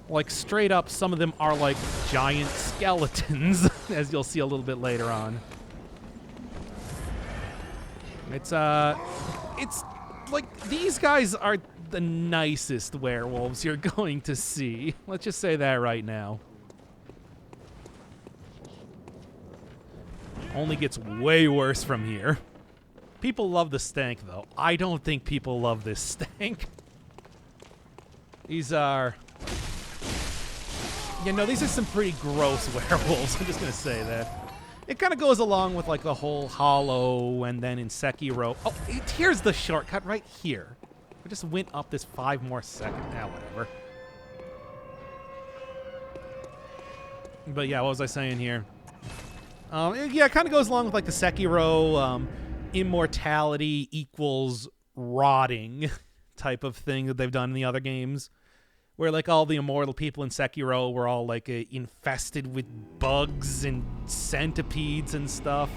Like straight up, some of them are like giant skeletons, as you'll see a little bit later on. It's like these guys are the nicest werewolves you're going to see. Let's just say that right now. Only gets way worse from here. People love the stank, though. I don't think people love this stank. These are... You know, these are some pretty gross werewolves. I'm just going to say that. It kind of goes along with, like, the whole Hollow and then in Sekiro. Oh, here's the shortcut right here. I just went up this 5 more seconds. Whatever. But, yeah, what was I saying here? Yeah, it kind of goes along with, like, the Sekiro... immortality equals rotting type of thing that they've done in the other games, where like all the immortal people in Sekiro were all like infested with bugs and centipedes and stuff,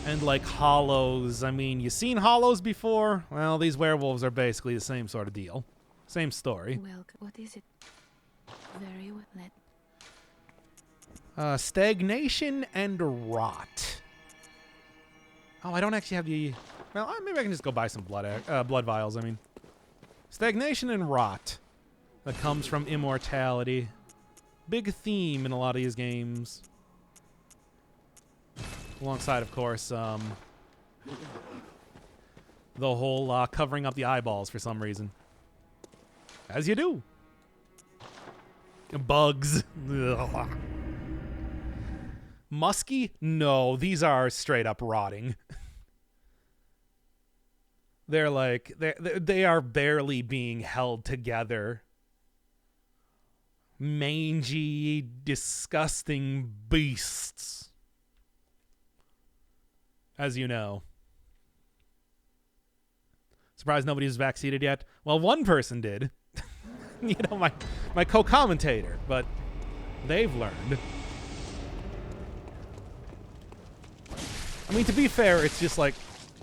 and like hollows. I mean, you seen hollows before? Well, these werewolves are basically the same sort of deal, same story. Well, what is it? Very well. Stagnation and rot. Oh, I don't actually have the... Well, maybe I can just go buy some blood vials, I mean. Stagnation and rot. That comes from immortality. Big theme in a lot of these games. Alongside, of course, the whole covering up the eyeballs for some reason. As you do. Bugs. Musky? No, these are straight up rotting. They're like, they are barely being held together. Mangy, disgusting beasts. As you know. Surprised nobody's vaccinated yet? Well, one person did. You know, my co-commentator, but they've learned. I mean, to be fair, it's just like,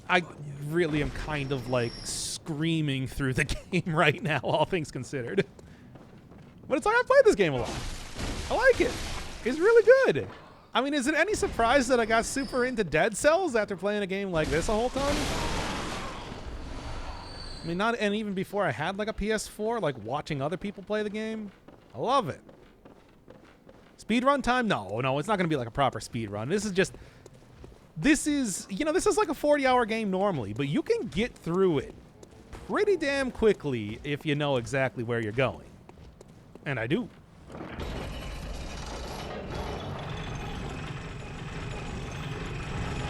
I really am kind of like screaming through the game right now, all things considered. But it's like, I've played this game a lot. I like it. It's really good. I mean, is it any surprise that I got super into Dead Cells after playing a game like this a whole time? I mean, and even before I had like a PS4, like watching other people play the game. I love it. Speedrun time? No, it's not going to be like a proper speedrun. This is like a 40-hour game normally, but you can get through it pretty damn quickly if you know exactly where you're going. And I do.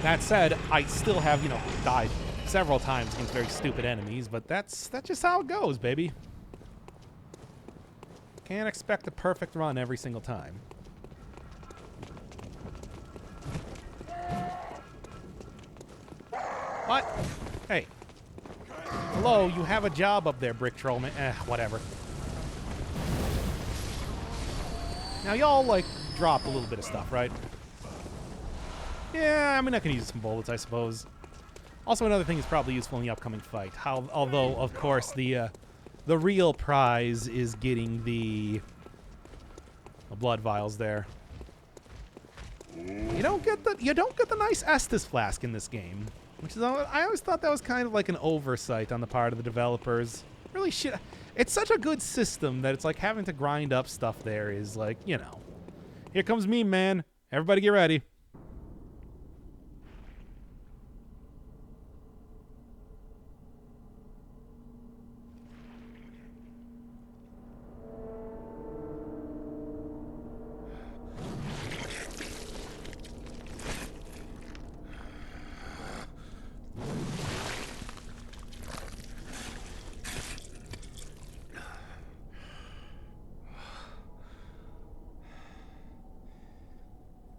That said, I still have, you know, died several times against very stupid enemies, but that's just how it goes, baby. Can't expect a perfect run every single time. What? Hey. Hello, you have a job up there, Brick Troll man. Whatever. Now, y'all, like, drop a little bit of stuff, right? Yeah, I mean, I can use some bullets, I suppose. Also, another thing is probably useful in the upcoming fight. Although, of course, the real prize is getting the blood vials there. You don't get the nice Estus flask in this game, which is I always thought that was kind of like an oversight on the part of the developers. Really shit. It's such a good system that it's like having to grind up stuff there is like, you know. Here comes me, man. Everybody get ready.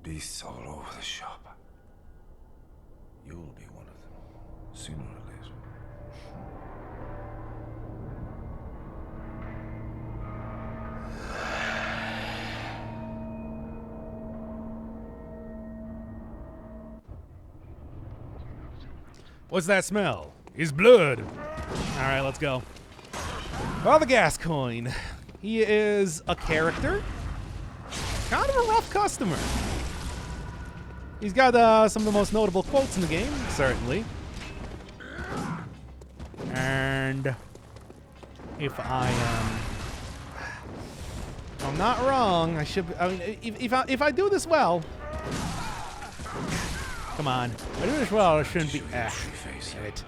Beasts all over the shop. You'll be one of them, sooner or later. What's that smell? It's blood. All right, let's go. Well, the Gascoigne. He is a character. Kind of a rough customer. He's got some of the most notable quotes in the game, certainly. And if I'm not wrong, I should. I mean, if I do this well, come on. If I do this well, it shouldn't be. Damn it.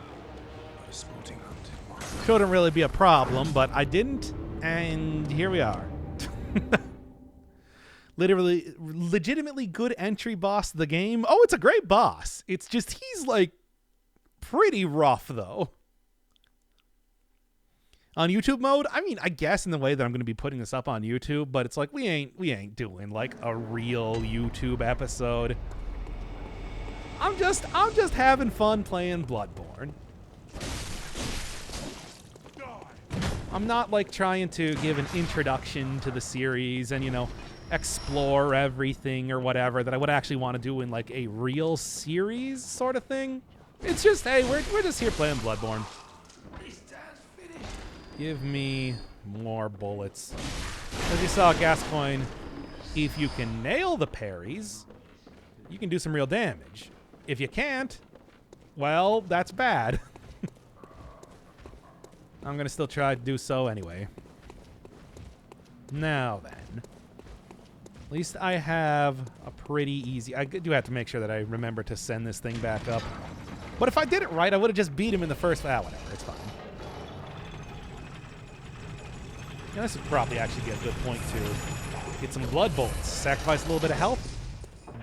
Shouldn't really be a problem, but I didn't, and here we are. Literally, legitimately good entry boss of the game. Oh, it's a great boss. It's just he's like pretty rough though. On YouTube mode, I mean, I guess in the way that I'm going to be putting this up on YouTube, but it's like we ain't doing like a real YouTube episode. I'm just having fun playing Bloodborne. I'm not like trying to give an introduction to the series and, you know, explore everything or whatever that I would actually want to do in like a real series sort of thing. It's just, hey, we're just here playing Bloodborne. Give me more bullets. As you saw, Gascoigne, if you can nail the parries, you can do some real damage. If you can't, well, that's bad. I'm gonna still try to do so anyway. Now then. At least I have a pretty easy... I do have to make sure that I remember to send this thing back up. But if I did it right, I would have just beat him in the first... whatever. It's fine. Yeah, this would probably actually be a good point to get some blood bullets. Sacrifice a little bit of health.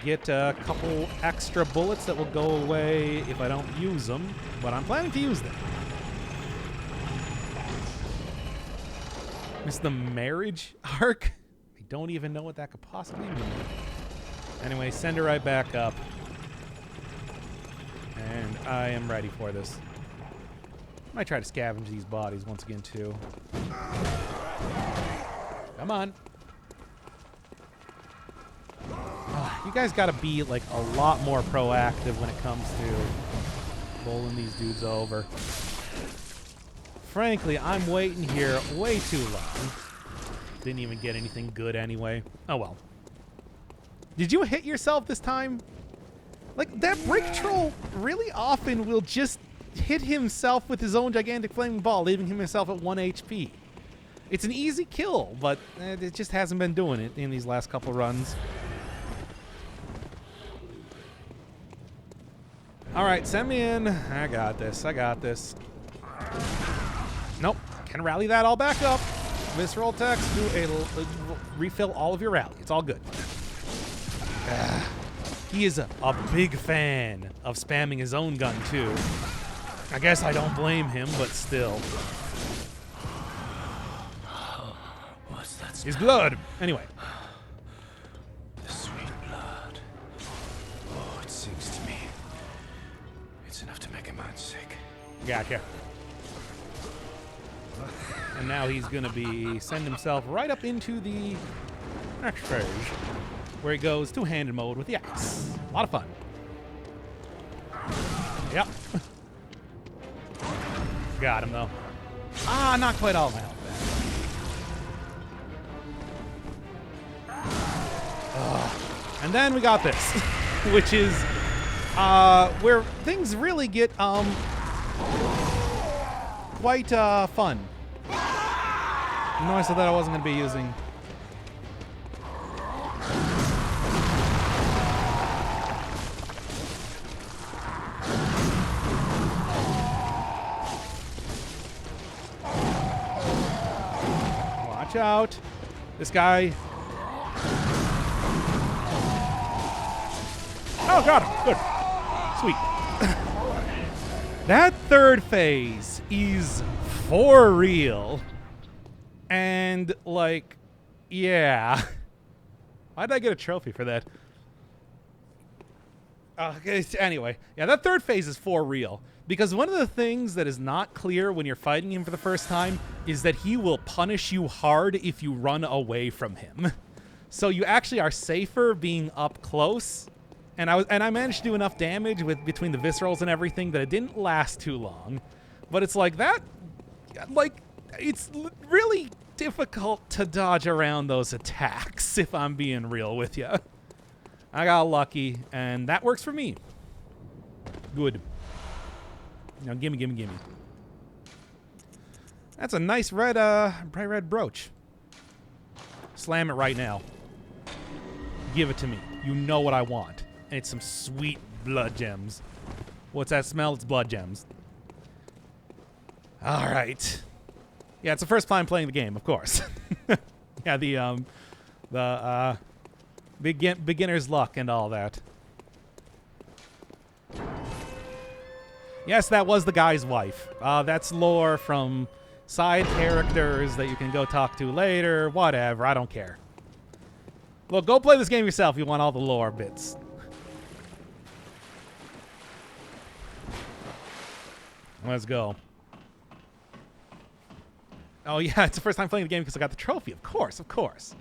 Get a couple extra bullets that will go away if I don't use them. But I'm planning to use them. This is the marriage arc. Don't even know what that could possibly mean. Anyway, send her right back up. And I am ready for this. Might try to scavenge these bodies once again, too. Come on. You guys gotta be, like, a lot more proactive when it comes to bowling these dudes over. Frankly, I'm waiting here way too long. Didn't even get anything good anyway. Oh well. Did you hit yourself this time? Like, that brick troll really often will just hit himself with his own gigantic flaming ball, leaving himself at 1 HP. It's an easy kill, but it just hasn't been doing it in these last couple runs. Alright, send me in. I got this. I got this. Nope. Can rally that all back up. visceral attacks do refill all of your rally. It's all good. He is a big fan of spamming his own gun, too. I guess I don't blame him, but still. What's that? His blood! Anyway. The sweet blood. Oh, it sings to me. It's enough to make a man sick. Gotcha. And now he's going to be send himself right up into the next phase, where he goes two-handed mode with the axe. A lot of fun. Yep. Got him, though. Ah, not quite all my health back. And then we got this, which is where things really get quite fun. You know, I said that I wasn't going to be using... Watch out. This guy... Oh, got him. Good. Sweet. That third phase is for real. And, like, yeah. Why did I get a trophy for that? Anyway, yeah, that third phase is for real. Because one of the things that is not clear when you're fighting him for the first time is that he will punish you hard if you run away from him. So you actually are safer being up close. And I managed to do enough damage between the viscerals and everything that it didn't last too long. But it's like that, like, it's really difficult to dodge around those attacks, if I'm being real with you. I got lucky, and that works for me. Good. Now, gimme. That's a nice red, bright red brooch. Slam it right now. Give it to me. You know what I want. And it's some sweet blood gems. What's that smell? It's blood gems. All right. Yeah, it's the first time playing the game, of course. Yeah, the beginner's luck and all that. Yes, that was the guy's wife. That's lore from side characters that you can go talk to later. Whatever, I don't care. Look, go play this game yourself if you want all the lore bits. Let's go. Oh, yeah, it's the first time playing the game because I got the trophy. Of course, of course.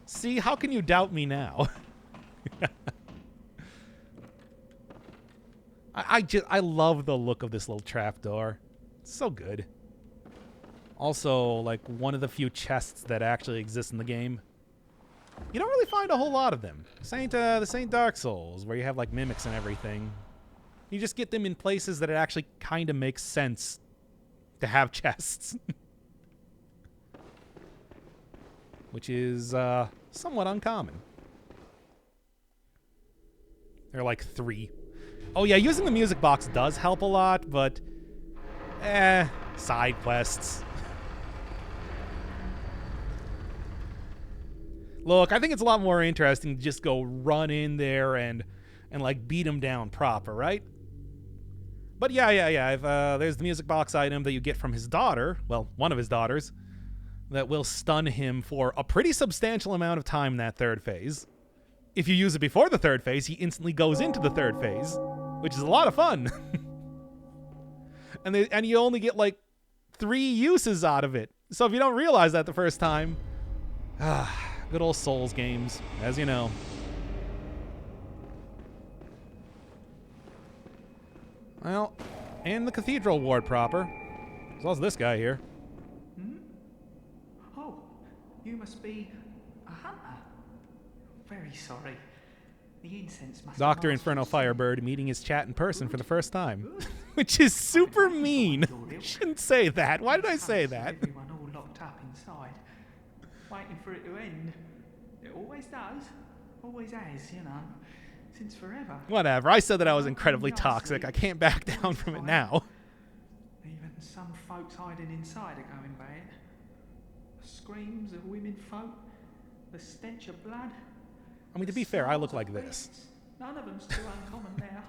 See, how can you doubt me now? I love the look of this little trapdoor. It's so good. Also, like, one of the few chests that actually exist in the game. You don't really find a whole lot of them. This ain't Dark Souls, where you have, like, mimics and everything. You just get them in places that it actually kind of makes sense to have chests. Which is somewhat uncommon. There are like 3. Oh yeah, using the music box does help a lot, but side quests. Look, I think it's a lot more interesting to just go run in there and like beat him down proper, right? But yeah. There's the music box item that you get from his daughter, well, one of his daughters, that will stun him for a pretty substantial amount of time in that third phase. If you use it before the third phase, he instantly goes into the third phase, which is a lot of fun. and you only get like 3 uses out of it. So if you don't realize that the first time, good old Souls games, as you know. Well, and the Cathedral Ward proper, as well as this guy here. Oh, you must be a hunter. Very sorry. The incense must Doctor Inferno Firebird meeting his chat in person for the first time. Which is super mean. Shouldn't say that. Why did I say that? Everyone all locked up inside, waiting for it to end. It always does. Always has, you know. Since forever. Whatever. I said that I was incredibly toxic. I can't back down from it now. Even some folks hiding inside are going bad. The screams of women folk, the stench of blood. I mean, to be fair, I look like this. None of them's too uncommon now.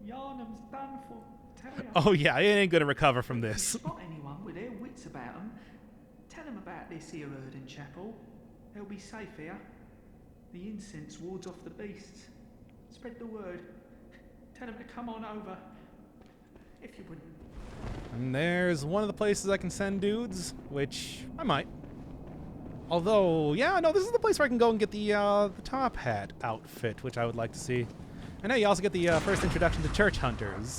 Yarnum's done for. Tell ya. Oh yeah, it ain't gonna recover from If you this. spot anyone with their wits about them, tell them about this here Erden Chapel. They'll be safe here. The incense wards off the beasts. Spread the word. Tell them to come on over. If you wouldn't. And there's one of the places I can send dudes, which I might. Although, yeah, no, this is the place where I can go and get the top hat outfit, which I would like to see. I know you also get the first introduction to church hunters.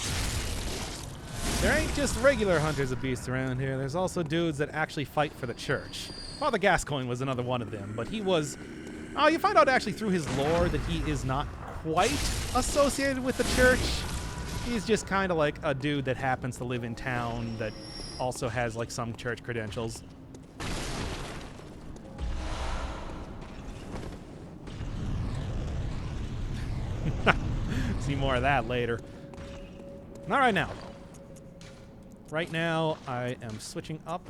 There ain't just regular hunters of beasts around here. There's also dudes that actually fight for the church. Father Gascoigne was another one of them, but he was... Oh, you find out actually through his lore that he is not quite associated with the church. He's just kind of like a dude that happens to live in town that also has like some church credentials. See more of that later. Not right now. Right now, I am switching up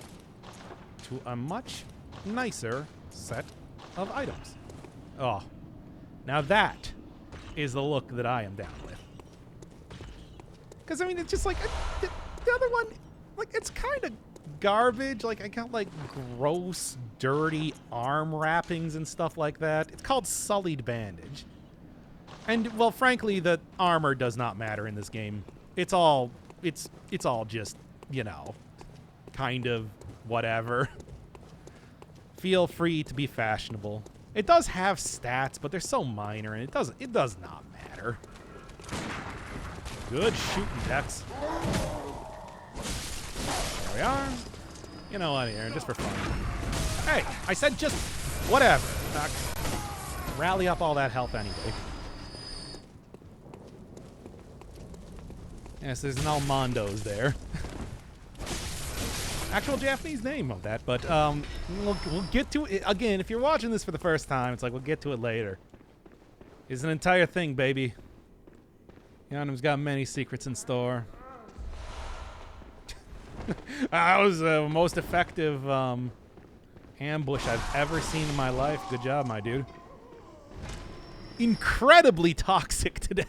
to a much nicer set of items. Oh, now that is the look that I am down with. Because, I mean, it's just like, the other one, like, it's kind of garbage. Like, I got, like, gross, dirty arm wrappings and stuff like that. It's called Sullied Bandage. And, well, frankly, the armor does not matter in this game. It's all just, you know, kind of whatever. Feel free to be fashionable. It does have stats, but they're so minor, and it does not matter. Good shooting, Tex. There we are. You know what, here, just for fun. Hey, I said just whatever. Rally up all that health anyway. Yes, there's an Almondo's there. Actual Japanese name of that, but we'll get to it. Again, if you're watching this for the first time, it's like we'll get to it later. It's an entire thing, baby. Yonam's got many secrets in store. That was the most effective ambush I've ever seen in my life. Good job, my dude. Incredibly toxic today.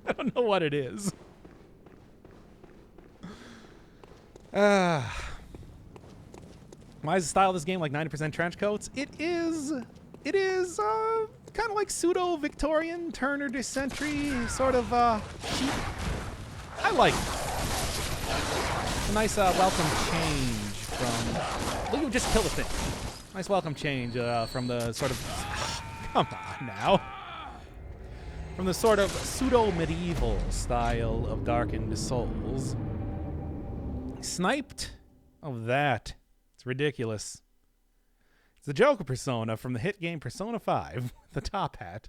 I don't know what it is. Why is the style of this game like 90% trench coats? It is kind of like pseudo-Victorian Turner de Century sort of chic. I like it. A nice welcome change from... Look, you just kill the thing. Nice welcome change from the sort of... Come on now. From the sort of pseudo-medieval style of Darkened Souls. Sniped? Oh, that. It's ridiculous. It's the Joker persona from the hit game Persona 5. The top hat.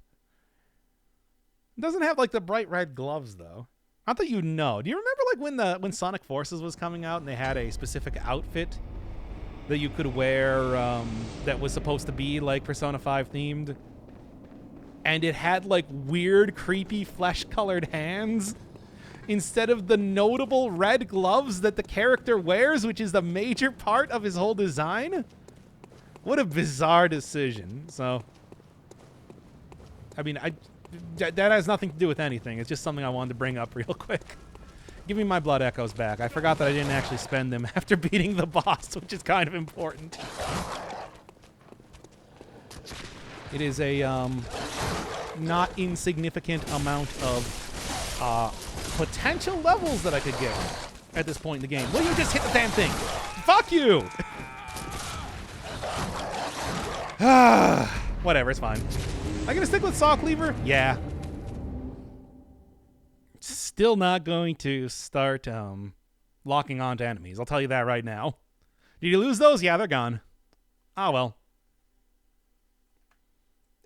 It doesn't have, like, the bright red gloves, though. Not that you know. Do you remember, like, when Sonic Forces was coming out and they had a specific outfit that you could wear that was supposed to be, like, Persona 5 themed? And it had, like, weird, creepy, flesh-colored hands instead of the notable red gloves that the character wears, which is the major part of his whole design? What a bizarre decision. So, I mean, that has nothing to do with anything. It's just something I wanted to bring up real quick. Give me my blood echoes back. I forgot that I didn't actually spend them after beating the boss, which is kind of important. It is a not insignificant amount of potential levels that I could get at this point in the game. Will you just hit the damn thing? Fuck you! Whatever, it's fine. Am I gonna stick with Saw Cleaver? Yeah. Still not going to start locking onto enemies. I'll tell you that right now. Did you lose those? Yeah, they're gone. Oh, well.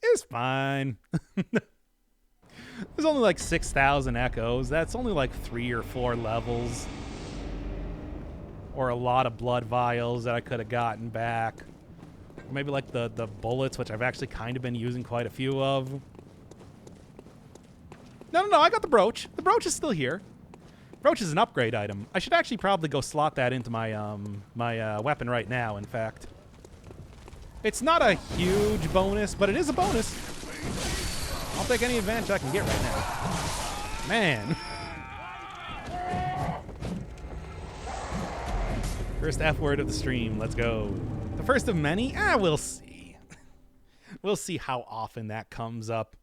It's fine. There's only like 6,000 echoes. That's only like 3 or 4 levels. Or a lot of blood vials that I could have gotten back. Or maybe like the bullets, which I've actually kind of been using quite a few of. No, I got the brooch. The brooch is still here. Brooch is an upgrade item. I should actually probably go slot that into my my weapon right now, in fact. It's not a huge bonus, but it is a bonus. I'll take any advantage I can get right now. Man. First F word of the stream. Let's go. The first of many? We'll see. We'll see how often that comes up.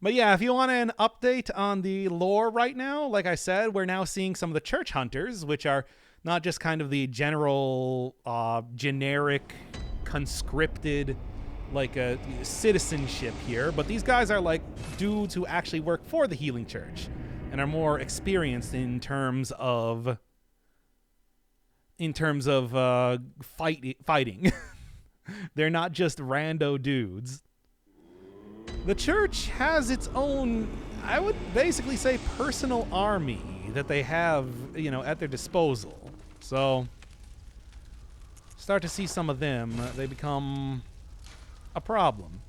But yeah, if you want an update on the lore right now, like I said, we're now seeing some of the church hunters, which are not just kind of the general, generic, conscripted, like a citizenship here, but these guys are like dudes who actually work for the healing church and are more experienced in terms of fighting. They're not just rando dudes. The church has its own, I would basically say, personal army that they have, you know, at their disposal. So, start to see some of them. They become a problem.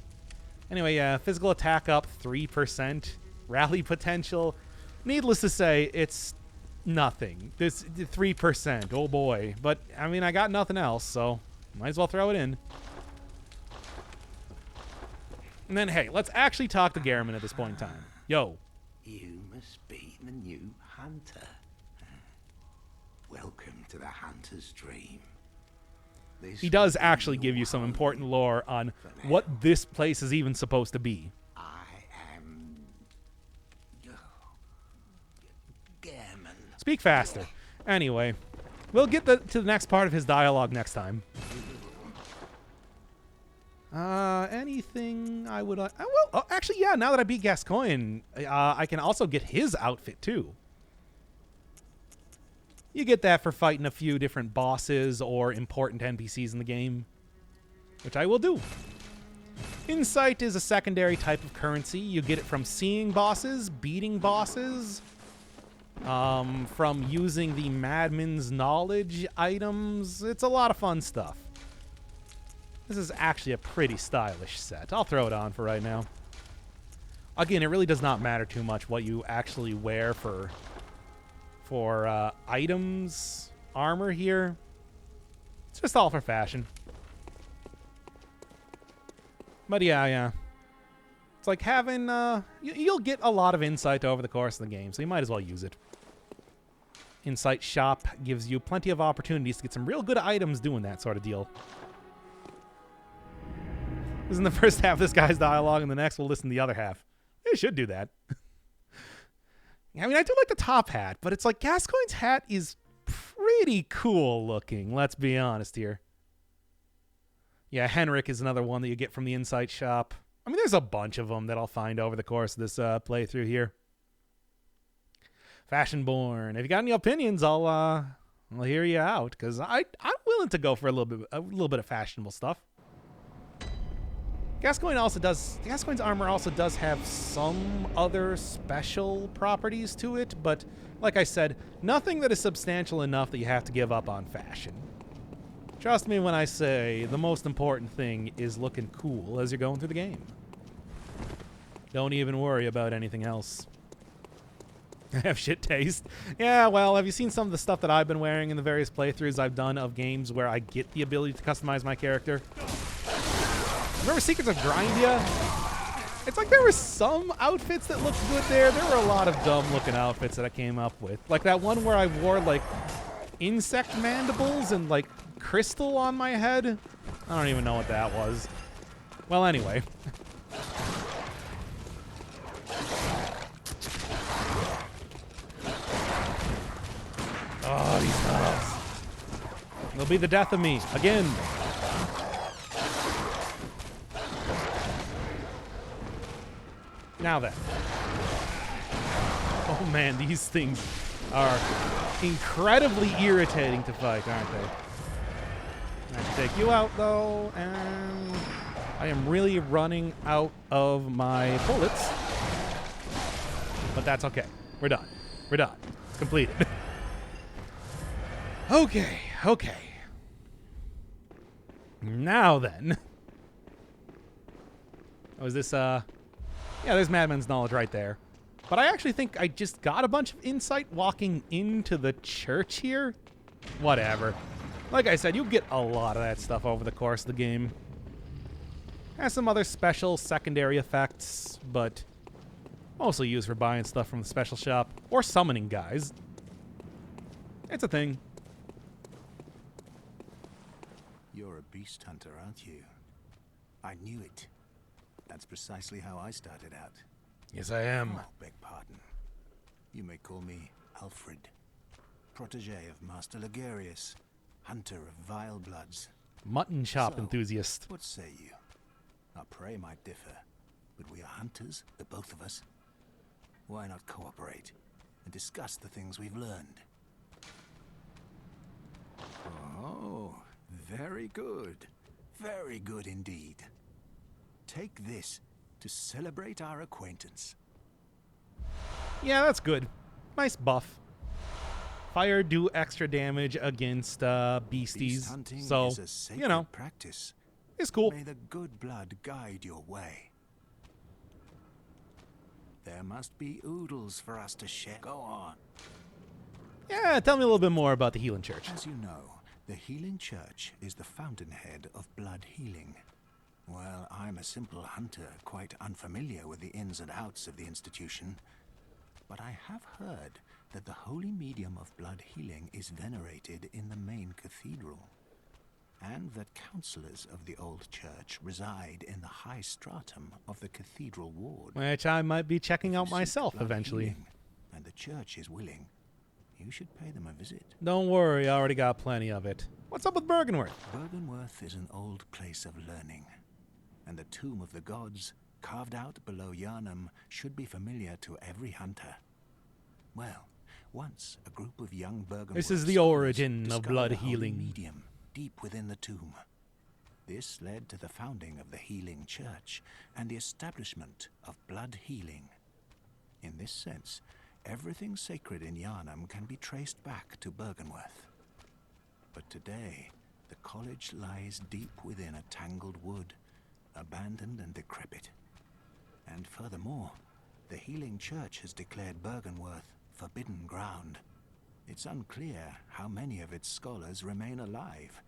Anyway, yeah, physical attack up 3%. Rally potential, needless to say, it's nothing. This 3%, oh boy. But, I mean, I got nothing else, so might as well throw it in. And then, hey, let's actually talk to Garamond at this point in time. Yo. You must be the new hunter. Welcome to the hunter's dream. He does actually give you some important lore on what this place is even supposed to be. I am Garamond. Speak faster. Anyway, we'll get to the next part of his dialogue next time. Anything I would... actually, yeah, now that I beat Gascoigne, I can also get his outfit, too. You get that for fighting a few different bosses or important NPCs in the game, which I will do. Insight is a secondary type of currency. You get it from seeing bosses, beating bosses, from using the Madman's Knowledge items. It's a lot of fun stuff. This is actually a pretty stylish set. I'll throw it on for right now. Again, it really does not matter too much what you actually wear for items, armor here. It's just all for fashion. But yeah. It's like having, you'll get a lot of insight over the course of the game, so you might as well use it. Insight Shop gives you plenty of opportunities to get some real good items doing that sort of deal. This is in the first half of this guy's dialogue, and the next we'll listen to the other half. It should do that. I mean, I do like the top hat, but it's like Gascoigne's hat is pretty cool looking, let's be honest here. Yeah, Henrik is another one that you get from the Insight Shop. I mean, there's a bunch of them that I'll find over the course of this playthrough here. Fashionborn. If you got any opinions, I'll hear you out, because I'm willing to go for a little bit of fashionable stuff. Gascoigne's armor also does have some other special properties to it, but like I said, nothing that is substantial enough that you have to give up on fashion. Trust me when I say the most important thing is looking cool as you're going through the game. Don't even worry about anything else. I have shit taste. Yeah, well, have you seen some of the stuff that I've been wearing in the various playthroughs I've done of games where I get the ability to customize my character? Remember Secrets of Grindia? It's like there were some outfits that looked good there. There were a lot of dumb-looking outfits that I came up with. Like that one where I wore, like, insect mandibles and, like, crystal on my head. I don't even know what that was. Well, anyway. Oh, these knobs. They'll be the death of me. Again. Now then. Oh man, these things are incredibly irritating to fight, aren't they? I have to take you out though, and I am really running out of my bullets. But that's okay. We're done. We're done. It's completed. Okay. Now then. Oh, is this, yeah, there's Madman's Knowledge right there. But I actually think I just got a bunch of insight walking into the church here. Whatever. Like I said, you get a lot of that stuff over the course of the game. Has some other special secondary effects, but mostly used for buying stuff from the special shop or summoning guys. It's a thing. You're a beast hunter, aren't you? I knew it. That's precisely how I started out. Yes, I am. Oh, beg pardon. You may call me Alfred, protege of Master Ligurius, hunter of vile bloods. Mutton chop So, enthusiast. What say you? Our prey might differ, but we are hunters, the both of us. Why not cooperate and discuss the things we've learned? Oh, very good. Very good indeed. Take this to celebrate our acquaintance. Yeah, that's good. Nice buff. Fire do extra damage against beasties, Beast hunting so is a sacred you know, practice. it's cool. May the good blood guide your way. There must be oodles for us to share. Go on. Yeah, tell me a little bit more about the Healing Church. As you know, the Healing Church is the fountainhead of blood healing. Well, I'm a simple hunter, quite unfamiliar with the ins and outs of the institution. But I have heard that the holy medium of blood healing is venerated in the main cathedral, and that counselors of the old church reside in the high stratum of the cathedral ward. Which I might be checking If out you seek myself blood eventually. healing, and the church is willing, you should pay them a visit. Don't worry, I already got plenty of it. What's up with Bergenworth? Bergenworth is an old place of learning, and the tomb of the gods, carved out below Yharnam, should be familiar to every hunter. Well, once a group of young Bergenworth This is the scholars origin of discovered blood a holy healing. medium deep within the tomb. This led to the founding of the Healing Church and the establishment of blood healing. In this sense, everything sacred in Yharnam can be traced back to Bergenworth. But today, the college lies deep within a tangled wood, abandoned and decrepit. And furthermore, the Healing Church has declared Bergenworth forbidden ground. It's unclear how many of its scholars remain alive,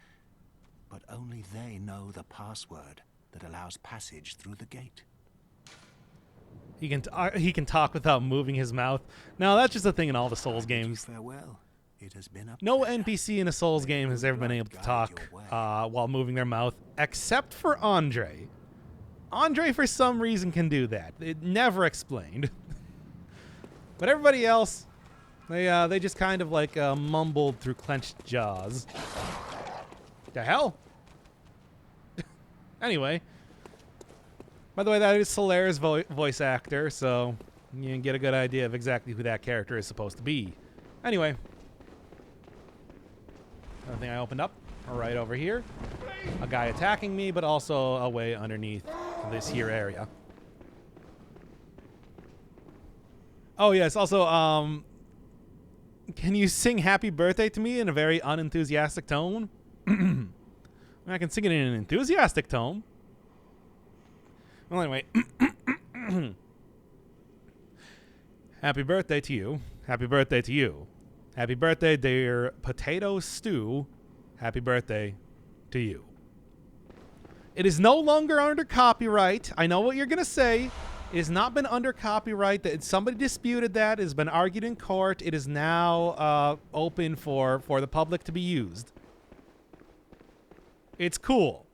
but only they know the password that allows passage through the gate. He can talk without moving his mouth. No, that's just a thing in all the Souls Bid you games. farewell. It has been a No pleasure. NPC in a Souls game has ever been able to talk while moving their mouth, except for Andre. Andre, for some reason, can do that. It never explained. But everybody else, they just kind of like mumbled through clenched jaws. The hell? Anyway. By the way, that is Solaire's voice actor, so you can get a good idea of exactly who that character is supposed to be. Anyway. Another thing I opened up right over here. A guy attacking me, but also away underneath this here area. Oh, yes. Also, can you sing Happy Birthday to me in a very unenthusiastic tone? I can sing it in an enthusiastic tone. Well, anyway. Happy birthday to you. Happy birthday to you. Happy birthday, dear potato stew. Happy birthday to you. It is no longer under copyright. I know what you're going to say. It has not been under copyright. That somebody disputed that. It has been argued in court. It is now open for the public to be used. It's cool.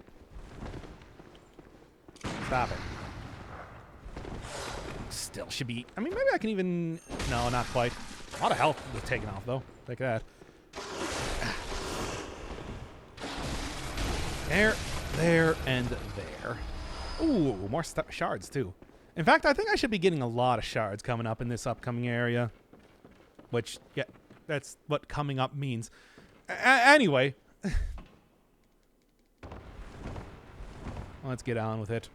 Stop it. Still should be... I mean, maybe I can even... No, not quite. A lot of health was taken off, though. Take that. There, and there. Ooh, more shards, too. In fact, I think I should be getting a lot of shards coming up in this upcoming area. Which, yeah, that's what coming up means. Anyway. Let's get on with it.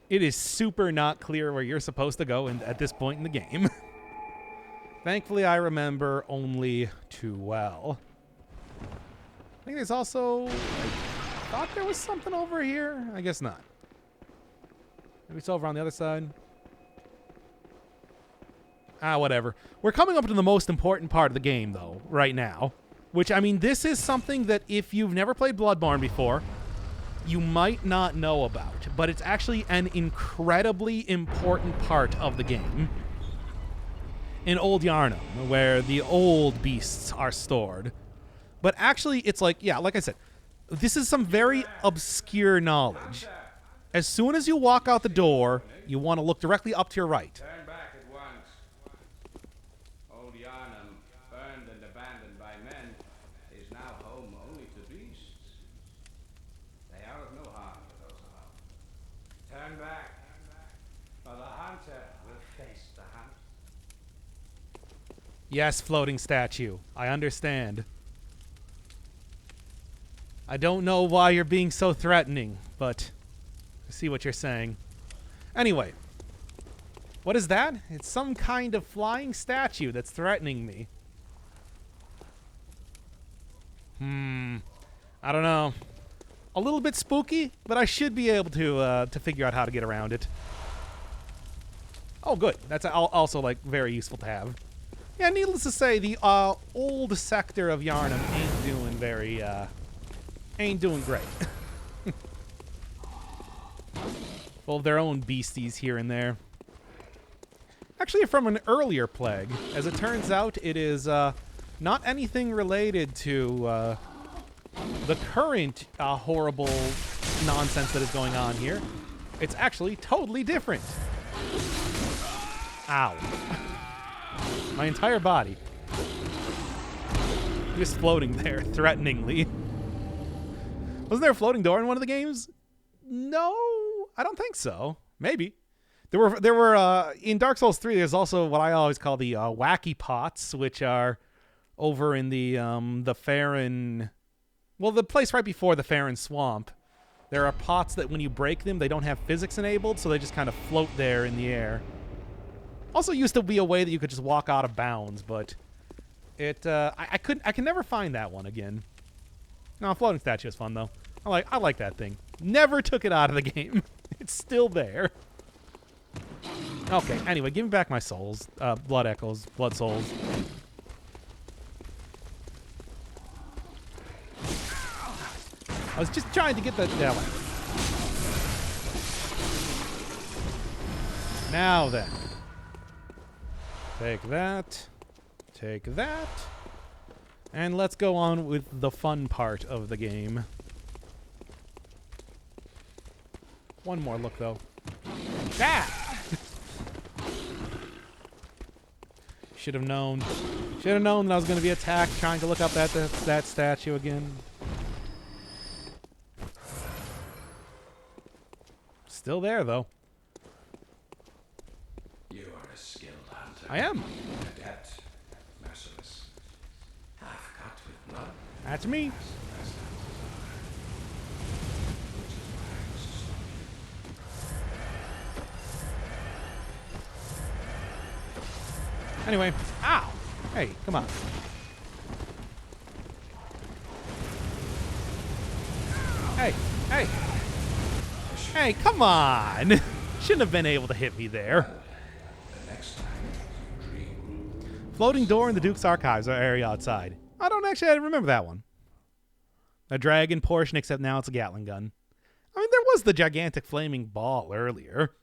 It is super not clear where you're supposed to go at this point in the game. Thankfully, I remember only too well. I think there's also... I thought there was something over here. I guess not. Maybe it's over on the other side. Ah, whatever. We're coming up to the most important part of the game, though, right now. Which, I mean, this is something that if you've never played Bloodborne before, you might not know about. But it's actually an incredibly important part of the game. In Old Yharnam, where the old beasts are stored. But actually, it's like, yeah, like I said, this is some very obscure knowledge. As soon as you walk out the door, you want to look directly up to your right. Turn back at once. Old Yharnam, burned and abandoned by men, is now home only to beasts. They are of no harm to those around. Turn back, or the hunter will face the hunt. Yes, floating statue. I understand. I don't know why you're being so threatening, but I see what you're saying. Anyway, what is that? It's some kind of flying statue that's threatening me. I don't know. A little bit spooky, but I should be able to figure out how to get around it. Oh, good. That's also, like, very useful to have. Yeah, needless to say, the old sector of Yharnam ain't doing great. Full of their own beasties here and there. Actually, from an earlier plague. As it turns out, it is not anything related to the current horrible nonsense that is going on here. It's actually totally different. Ow. My entire body. Just floating there, threateningly. Wasn't there a floating door in one of the games? No, I don't think so. Maybe. There were in Dark Souls 3, there's also what I always call the wacky pots, which are over in the Farron... Well, the place right before the Farron Swamp. There are pots that when you break them, they don't have physics enabled, so they just kind of float there in the air. Also used to be a way that you could just walk out of bounds, but I can never find that one again. No, floating statue is fun though. I like that thing. Never took it out of the game. It's still there. Okay, anyway, give me back my souls. Blood echoes, blood souls. I was just trying to get the Now then. Take that. Take that. And let's go on with the fun part of the game. One more look, though. Ah! Should have known. Should have known that I was going to be attacked trying to look up that statue again. Still there, though. You are a skilled hunter. I am. Adept, merciless. I've cut with blood. That's me. Anyway, ow! Hey, come on. Hey, hey! Hey, come on! Shouldn't have been able to hit me there. Floating door in the Duke's Archives area outside. I remember that one. A dragon portion, except now it's a Gatling gun. I mean, there was the gigantic flaming ball earlier.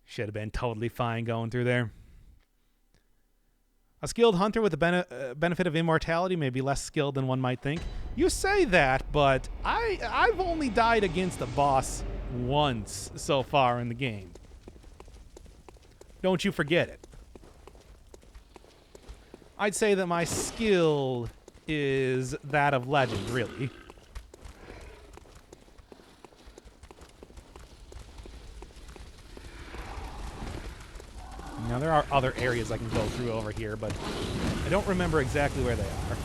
Should have been totally fine going through there. A skilled hunter with the benefit of immortality may be less skilled than one might think. You say that, but I've only died against a boss once so far in the game. Don't you forget it. I'd say that my skill is that of legend, really. Now, there are other areas I can go through over here, but I don't remember exactly where they are.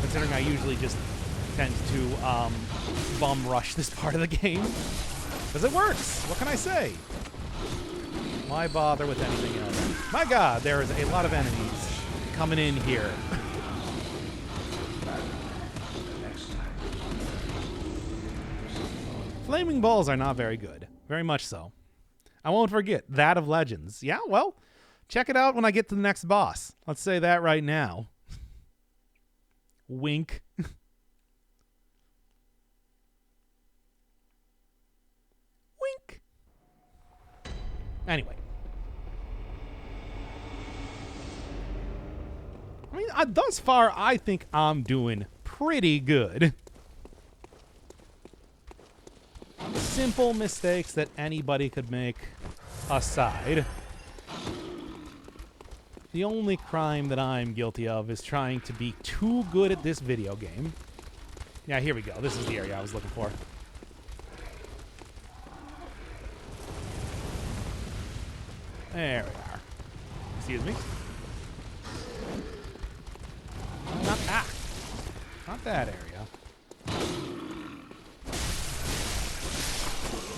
Considering I usually just tend to bum rush this part of the game. Because it works! What can I say? Why bother with anything else? My god, there is a lot of enemies coming in here. Flaming balls are not very good. Very much so. I won't forget. That of Legends. Yeah, well, check it out when I get to the next boss. Let's say that right now. Wink. Wink. Anyway. I mean, thus far, I think I'm doing pretty good. Simple mistakes that anybody could make aside. The only crime that I'm guilty of is trying to be too good at this video game. Yeah, here we go. This is the area I was looking for. There we are. Excuse me. Not that area.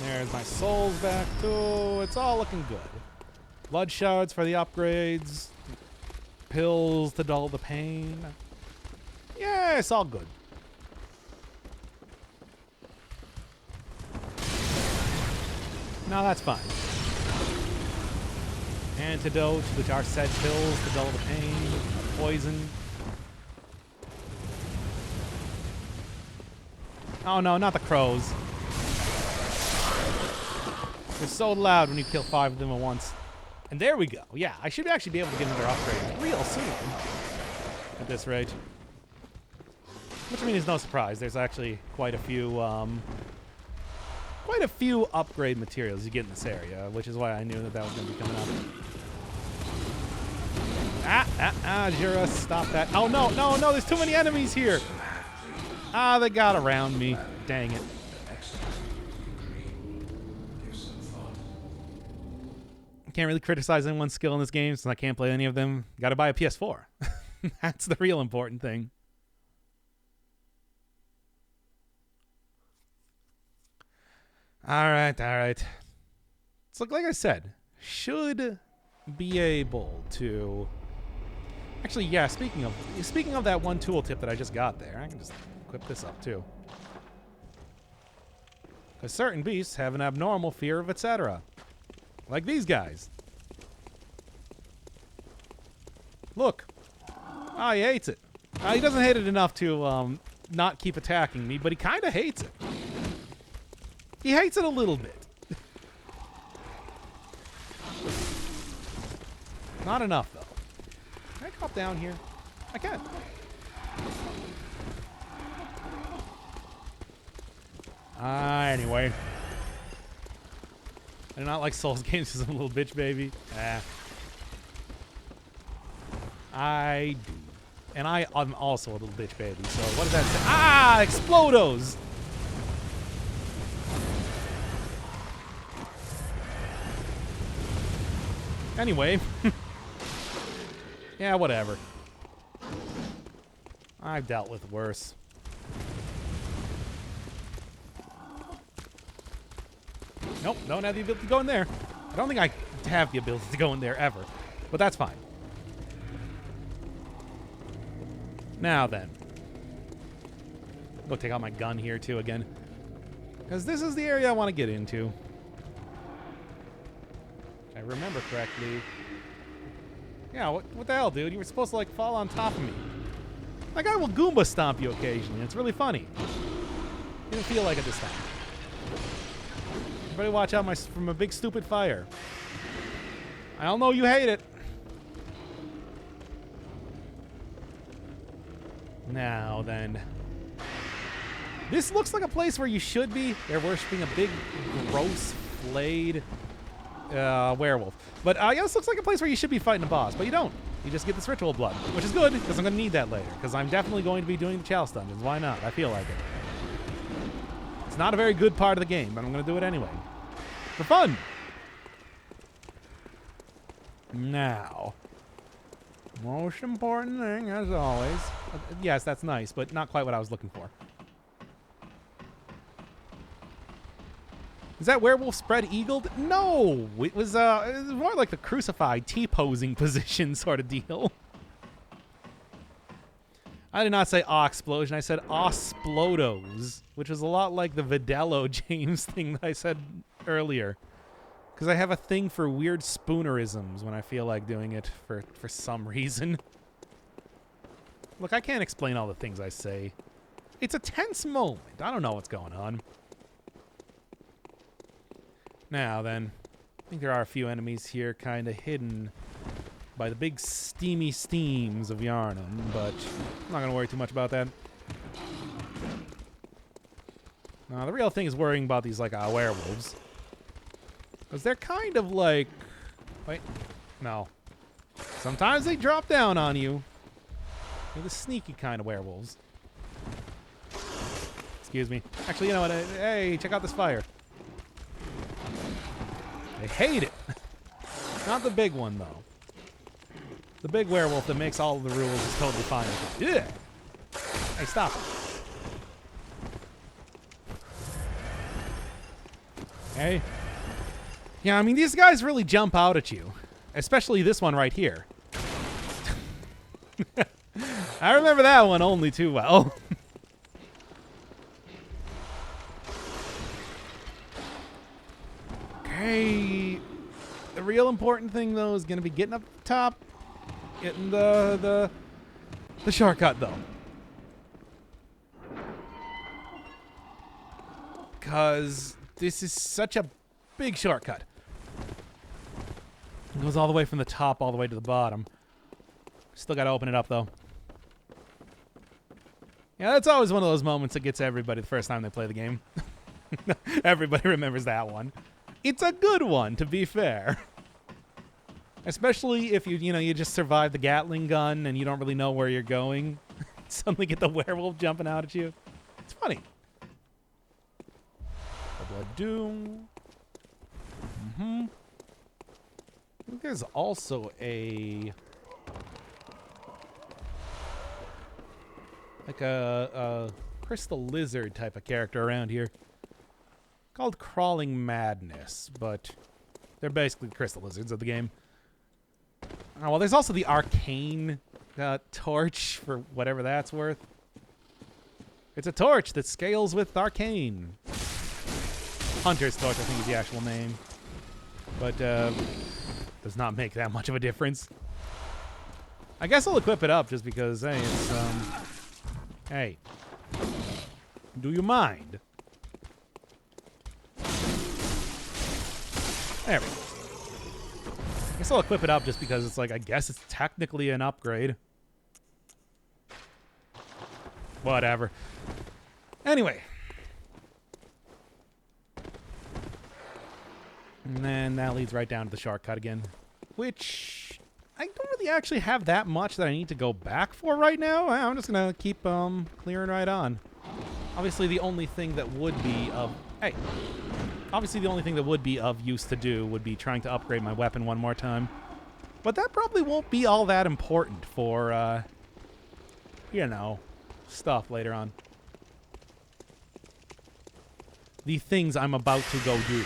There's my souls back too. It's all looking good. Blood shards for the upgrades. Pills to dull the pain. Yeah, it's all good. No, that's fine. Antidote, which are said pills to dull the pain. Poison. Oh no, not the crows. They're so loud when you kill 5 of them at once. And there we go. Yeah, I should actually be able to get another upgrade real soon at this rate. Which I mean is no surprise. There's actually quite a few upgrade materials you get in this area, which is why I knew that that was going to be coming up. Jura, stop that. Oh no, no, no, there's too many enemies here. Ah, they got around me. Dang it. Can't really criticize anyone's skill in this game since I can't play any of them. Gotta buy a PS4. That's the real important thing. Alright, alright. So like I said, should be able to... Actually, yeah, speaking of that one tooltip that I just got there, I can just equip this up too. Because certain beasts have an abnormal fear of etc. Like these guys. Look. Ah, he hates it. He doesn't hate it enough to not keep attacking me, but he kind of hates it. He hates it a little bit. Not enough, though. Can I drop down here? I can. Anyway. I do not like Souls games because I'm a little bitch baby. I do. And I'm also a little bitch baby. So what does that say? Ah! Explodos! Anyway. Yeah, whatever. I've dealt with worse. Nope, don't have the ability to go in there. I don't think I have the ability to go in there ever. But that's fine. Now then. Go take out my gun here too again. Because this is the area I want to get into. If I remember correctly. Yeah, what the hell, dude? You were supposed to, like, fall on top of me. That guy will Goomba stomp you occasionally. It's really funny. Didn't feel like it this time. Everybody watch out from a big stupid fire. I don't know you hate it. Now then. This looks like a place where you should be. They're worshipping a big, gross, flayed werewolf. But yeah, this looks like a place where you should be fighting a boss, but you don't. You just get this ritual blood, which is good, because I'm going to need that later, because I'm definitely going to be doing the Chalice dungeons. Why not? I feel like it. It's not a very good part of the game, but I'm going to do it anyway. For fun! Now, most important thing, as always. Yes, that's nice, but not quite what I was looking for. Is that werewolf spread eagled? No! It was more like the crucified T-posing position sort of deal. I did not say explosion, I said Osplodos, which is a lot like the Vidello James thing that I said earlier. Because I have a thing for weird spoonerisms when I feel like doing it for some reason. Look, I can't explain all the things I say. It's a tense moment. I don't know what's going on. Now then, I think there are a few enemies here kind of hidden by the big steamy steams of Yharnam, but I'm not going to worry too much about that. The real thing is worrying about these, like, werewolves. Because they're kind of like... Wait. No. Sometimes they drop down on you. They're the sneaky kind of werewolves. Excuse me. Actually, you know what? Hey, check out this fire. They hate it. Not the big one, though. The big werewolf that makes all of the rules is totally fine with it. Yeah. Hey, stop it. Hey. Yeah, I mean, these guys really jump out at you. Especially this one right here. I remember that one only too well. Okay. The real important thing, though, is going to be getting up the top. Getting the shortcut, though. Because this is such a big shortcut. It goes all the way from the top all the way to the bottom. Still got to open it up, though. Yeah, that's always one of those moments that gets everybody the first time they play the game. Everybody remembers that one. It's a good one, to be fair. Especially if you just survive the Gatling gun and you don't really know where you're going. Suddenly get the werewolf jumping out at you. It's funny. Blood Doom. I think there's also a crystal lizard type of character around here called Crawling Madness, but they're basically crystal lizards of the game. Oh, well, there's also the arcane torch for whatever that's worth. It's a torch that scales with arcane. Hunter's torch, I think, is the actual name. But does not make that much of a difference. I guess I'll equip it up just because, hey, it's, hey. Do you mind? There we go. I guess I'll equip it up just because it's like, I guess it's technically an upgrade. Whatever. Anyway. And then that leads right down to the shortcut again. Which I don't really actually have that much that I need to go back for right now. I'm just going to keep clearing right on. Obviously the only thing that would be of... Hey. Obviously the only thing that would be of use to do would be trying to upgrade my weapon one more time. But that probably won't be all that important for, stuff later on. The things I'm about to go do.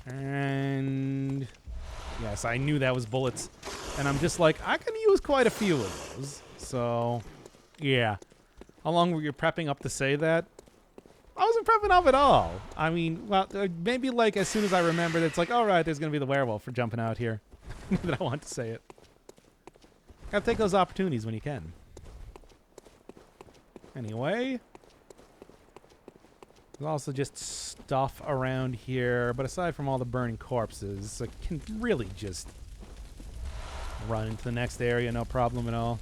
And yes, I knew that was bullets. And I'm just like, I can use quite a few of those. So, yeah. How long were you prepping up to say that? I wasn't prepping up at all. I mean, well, maybe like as soon as I remembered, it's like, all right, there's going to be the werewolf for jumping out here. That I want to say it. Gotta take those opportunities when you can. Anyway. There's also just stuff around here, but aside from all the burning corpses, I can really just run into the next area, no problem at all.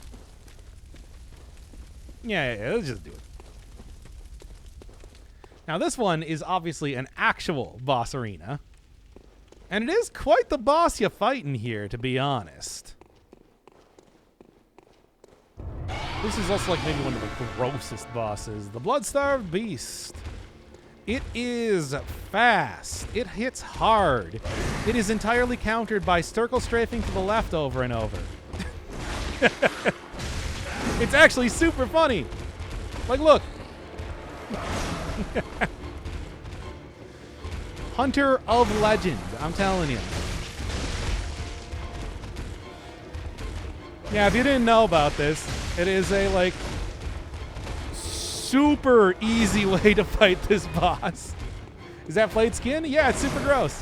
Yeah, let's just do it. Now this one is obviously an actual boss arena. And it is quite the boss you're fighting here, to be honest. This is also like maybe one of the grossest bosses. The Blood-Starved Beast. It is fast. It hits hard. It is entirely countered by circle strafing to the left over and over. It's actually super funny. Like, look. Hunter of Legend, I'm telling you. Yeah, if you didn't know about this, it is a, like, super easy way to fight this boss. Is that flayed skin? Yeah, it's super gross.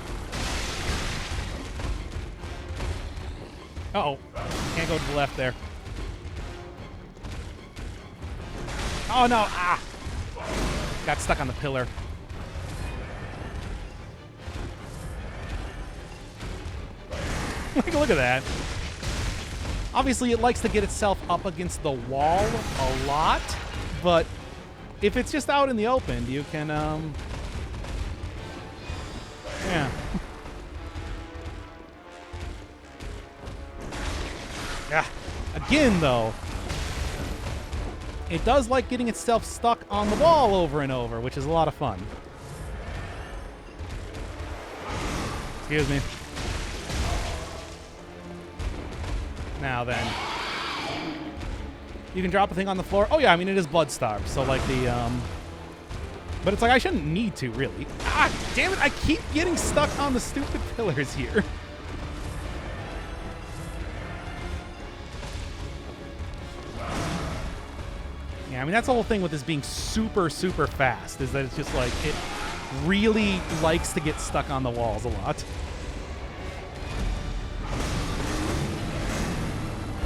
Uh-oh. Can't go to the left there. Oh, no. Ah! Got stuck on the pillar. Look at that. Obviously, it likes to get itself up against the wall a lot, but if it's just out in the open, you can, yeah. Yeah. Again, though, it does like getting itself stuck on the wall over and over, which is a lot of fun. Excuse me. Now then. You can drop a thing on the floor. Oh, yeah, I mean, it is blood-starved, so, like, the, but it's like, I shouldn't need to, really. Ah, damn it, I keep getting stuck on the stupid pillars here. Yeah, I mean, that's the whole thing with this being super, super fast, is that it's just, like, it really likes to get stuck on the walls a lot.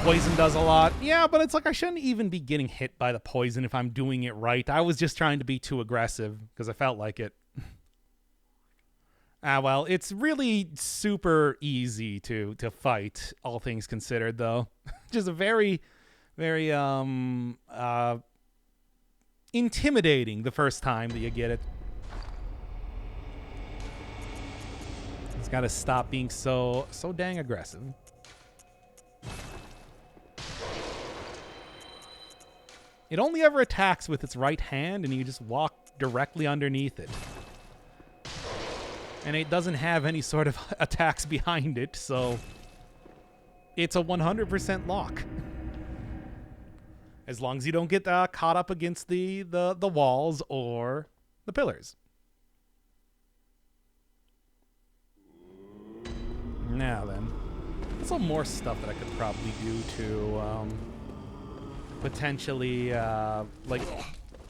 Poison does a lot. Yeah, but it's like I shouldn't even be getting hit by the poison if I'm doing it right. I was just trying to be too aggressive because I felt like it. Well, it's really super easy to fight, all things considered, though. Just a very, very intimidating the first time that you get it. It's got to stop being so dang aggressive. It only ever attacks with its right hand, and you just walk directly underneath it. And it doesn't have any sort of attacks behind it, so it's a 100% lock. As long as you don't get caught up against the walls or the pillars. Now then. There's some more stuff that I could probably do to potentially like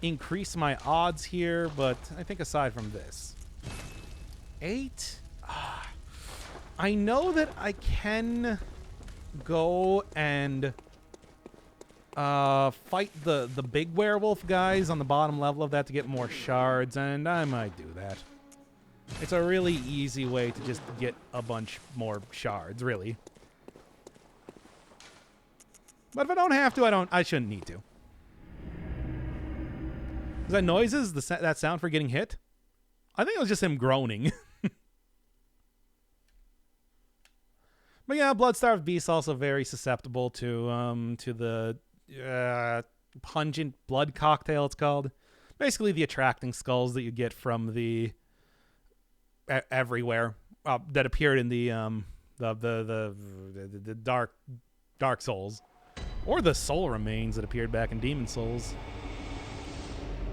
increase my odds here, but I think aside from this, 8. I know that I can go and fight the big werewolf guys on the bottom level of that to get more shards, and I might do that. It's a really easy way to just get a bunch more shards, really. But if I don't have to, I shouldn't need to. Is that noises? That sound for getting hit? I think it was just him groaning. But yeah, blood-starved beasts also very susceptible to the pungent blood cocktail, it's called. Basically the attracting skulls that you get from the everywhere that appeared in the Dark Souls. Or the soul remains that appeared back in Demon Souls.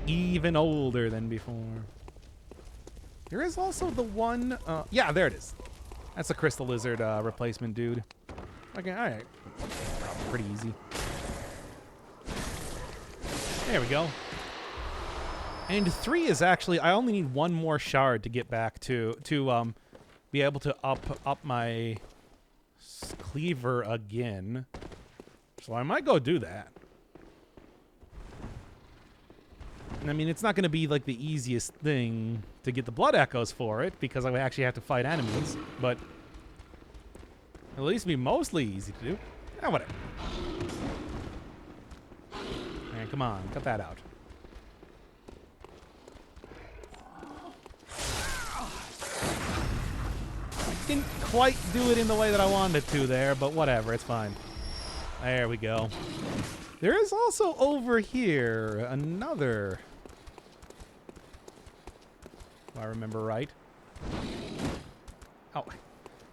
Even older than before. There is also the one... yeah, there it is. That's a Crystal Lizard replacement dude. Okay, alright. Pretty easy. There we go. And 3 is actually... I only need one more shard to get back to be able to up my cleaver again. So I might go do that. And I mean, it's not going to be like the easiest thing to get the blood echoes for it, because I actually have to fight enemies, but at least be mostly easy to do. Yeah, whatever. Man, come on, cut that out. I didn't quite do it in the way that I wanted to there, but whatever, it's fine. There we go. There is also over here another... If I remember right. Oh,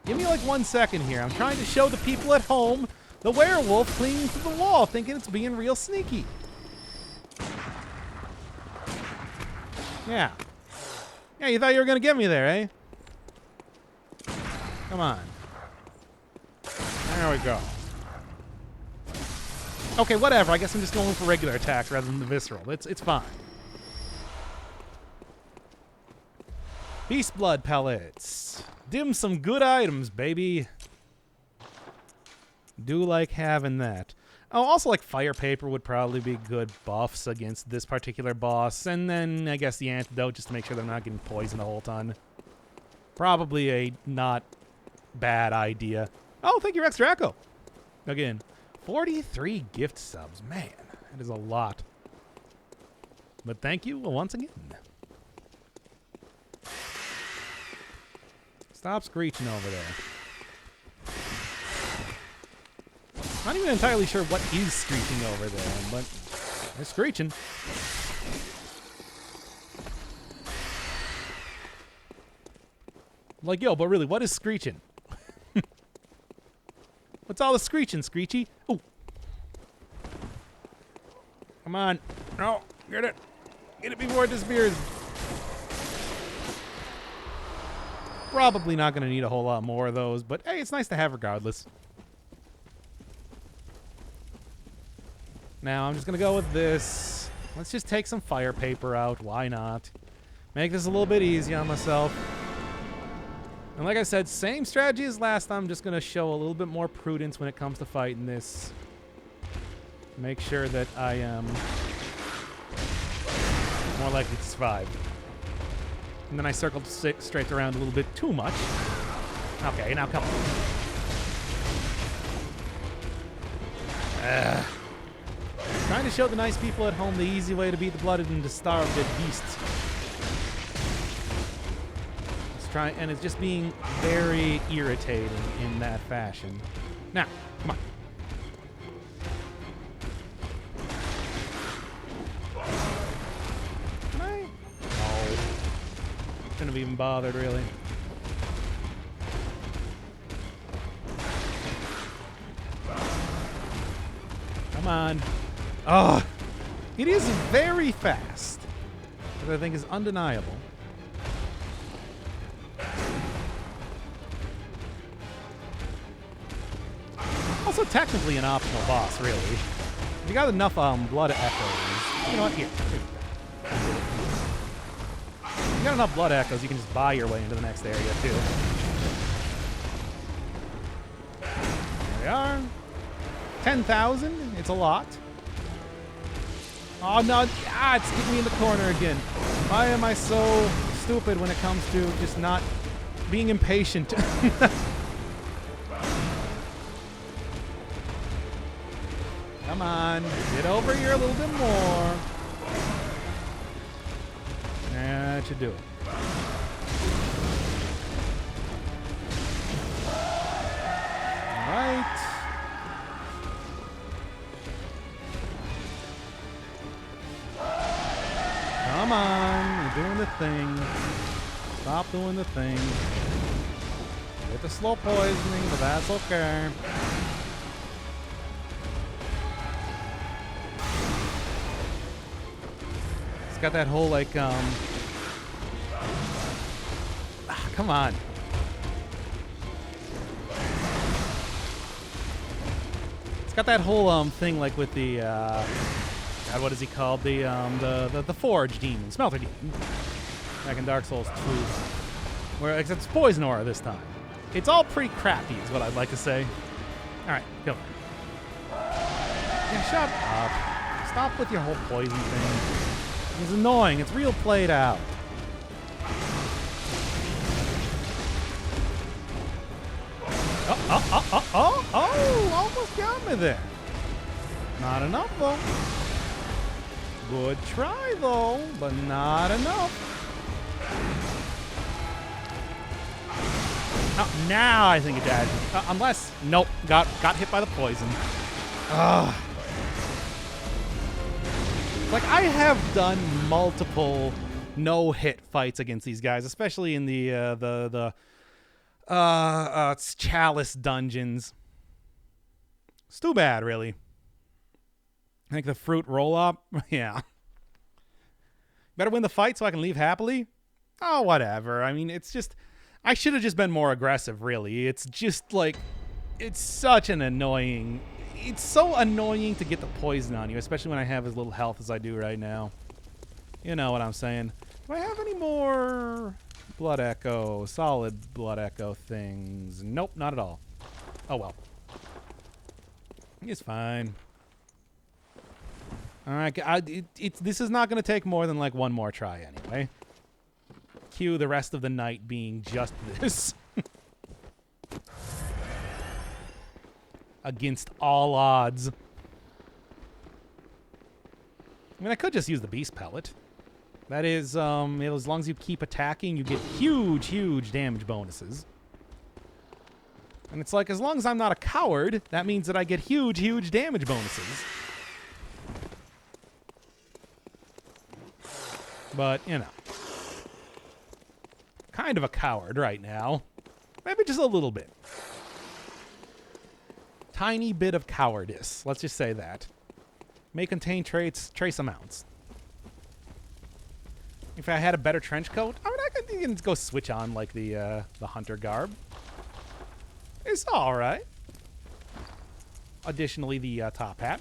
give me like 1 second here. I'm trying to show the people at home the werewolf clinging to the wall, thinking it's being real sneaky. Yeah. Yeah, you thought you were going to get me there, eh? Come on. There we go. Okay, whatever. I guess I'm just going for regular attacks rather than the visceral. It's fine. Beast blood pellets. Dim some good items, baby. Do like having that. Oh, also like fire paper would probably be good buffs against this particular boss. And then I guess the antidote just to make sure they're not getting poisoned a whole ton. Probably a not bad idea. Oh, thank you, Rex Draco. Again, 43 gift subs. Man, that is a lot. But thank you once again. Stop screeching over there. Not even entirely sure what is screeching over there, but they're screeching. Like, yo, but really, what is screeching? What's all the screeching, Screechy? Oh. Come on. No, get it. Get it before it disappears. Probably not going to need a whole lot more of those, but hey, it's nice to have regardless. Now, I'm just going to go with this. Let's just take some fire paper out. Why not? Make this a little bit easy on myself. And like I said, same strategy as last time. I'm just going to show a little bit more prudence when it comes to fighting this. Make sure that I am more likely to survive. And then I circled straight around a little bit too much. Okay, now come on. Trying to show the nice people at home the easy way to beat the blooded and the starved beasts. And it's just being very irritating in that fashion. Now, come on. Can I? No. Shouldn't have even bothered, really. Come on. Oh, it is very fast, which I think is undeniable. Also technically an optional boss, really. If you got enough blood echoes, you know what, here. If you got enough blood echoes, you can just buy your way into the next area, too. There we are. 10,000, it's a lot. Oh, no, it's getting me in the corner again. Why am I so stupid when it comes to just not being impatient? Come on, get over here a little bit more. That should do it. All right. Come on, you're doing the thing. Stop doing the thing. Get the slow poisoning, but that's okay. Got that whole like come on. It's got that whole thing like with the God, what is he called? The Forge Demon, Smelter Demon. Back in Dark Souls 2. Where except it's Poison Aura this time. It's all pretty crappy is what I'd like to say. Alright, go. Yeah, shut up. Stop with your whole poison thing. It's annoying. It's real played out. Oh, almost got me there. Not enough, though. Good try, though, but not enough. Oh, now I think it died. Unless, nope, got hit by the poison. Ugh. Like, I have done multiple no-hit fights against these guys, especially in the Chalice dungeons. It's too bad, really. I think the fruit roll-up, yeah. Better win the fight so I can leave happily? Oh, whatever. I mean, it's just... I should have just been more aggressive, really. It's just, like... It's such an annoying... It's so annoying to get the poison on you, especially when I have as little health as I do right now. You know what I'm saying. Do I have any more blood echo, solid blood echo things? Nope, not at all. Oh, well. It's fine. All right, this is not going to take more than like one more try anyway. Cue the rest of the night being just this. Against all odds. I mean, I could just use the beast pellet. That is, as long as you keep attacking, you get huge, huge damage bonuses. And it's like, as long as I'm not a coward, that means that I get huge, huge damage bonuses. But, you know. Kind of a coward right now. Maybe just a little bit. Tiny bit of cowardice. Let's just say that. May contain trace amounts. If I had a better trench coat, I mean, I could even go switch on, like, the hunter garb. It's all right. Additionally, the top hat.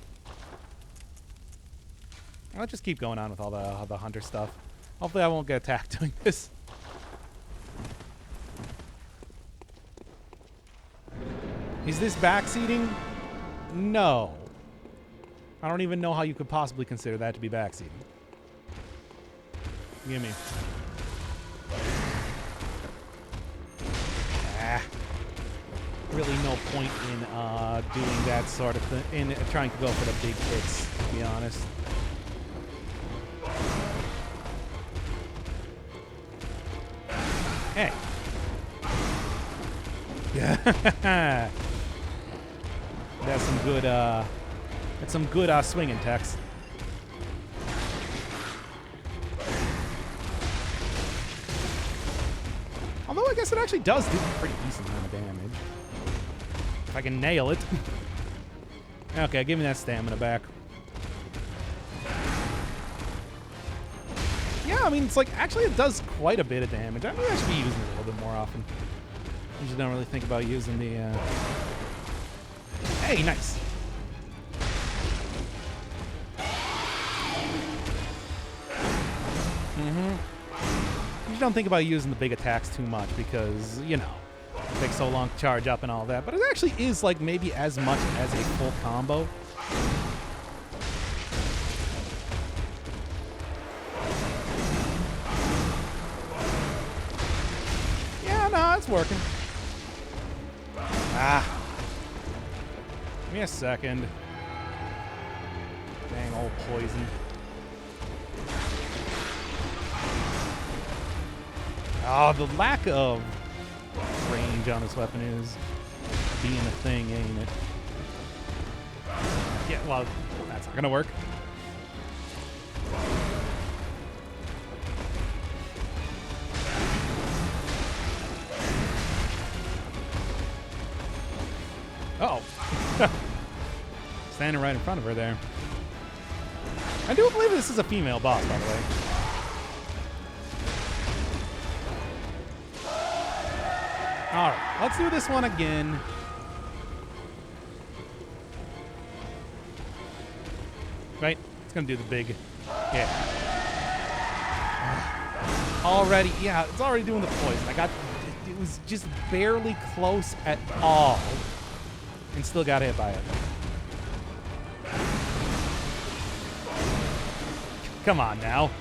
I'll just keep going on with all the hunter stuff. Hopefully I won't get attacked doing this. Is this backseating? No. I don't even know how you could possibly consider that to be backseating. Gimme. Really no point in doing that sort of thing, in trying to go for the big hits, to be honest. Hey. Yeah. That's some good swinging text. Although I guess it actually does do a pretty decent amount of damage. If I can nail it. Okay, give me that stamina back. Yeah, I mean, it's like, actually it does quite a bit of damage. I mean, I should be using it a little bit more often. I just don't really think about using the, Hey, nice. You just don't think about using the big attacks too much because, you know, it takes so long to charge up and all that. But it actually is, like, maybe as much as a full combo. Yeah, no, it's working. Give me a second. Dang old poison. Oh, the lack of range on this weapon is being a thing, ain't it? Yeah, well, that's not gonna work. Uh-oh. Standing right in front of her there. I do believe this is a female boss, by the way. Alright, let's do this one again. Right? It's gonna do the big... Yeah. Already, yeah, it's already doing the poison. It was just barely close at all. And still got hit by it. Come on now.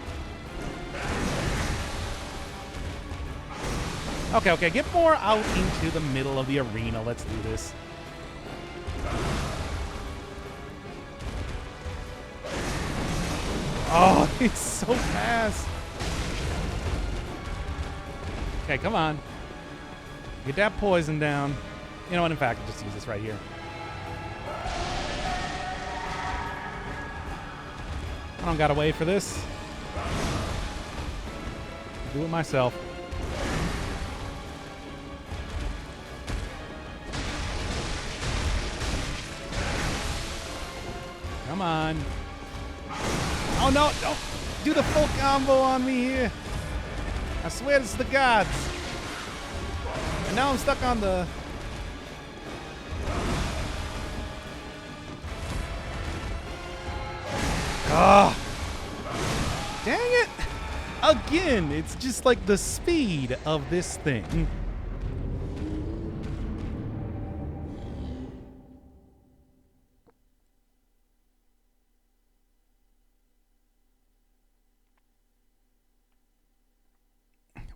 Okay, get more out into the middle of the arena. Let's do this. Oh, it's so fast. Okay, come on. Get that poison down. You know what, in fact, I'll just use this right here. I don't gotta wait for this. Do it myself. Come on. Oh no, don't do the full combo on me here. I swear this is the gods. And now I'm stuck on the... Oh, dang it. Again, it's just like the speed of this thing.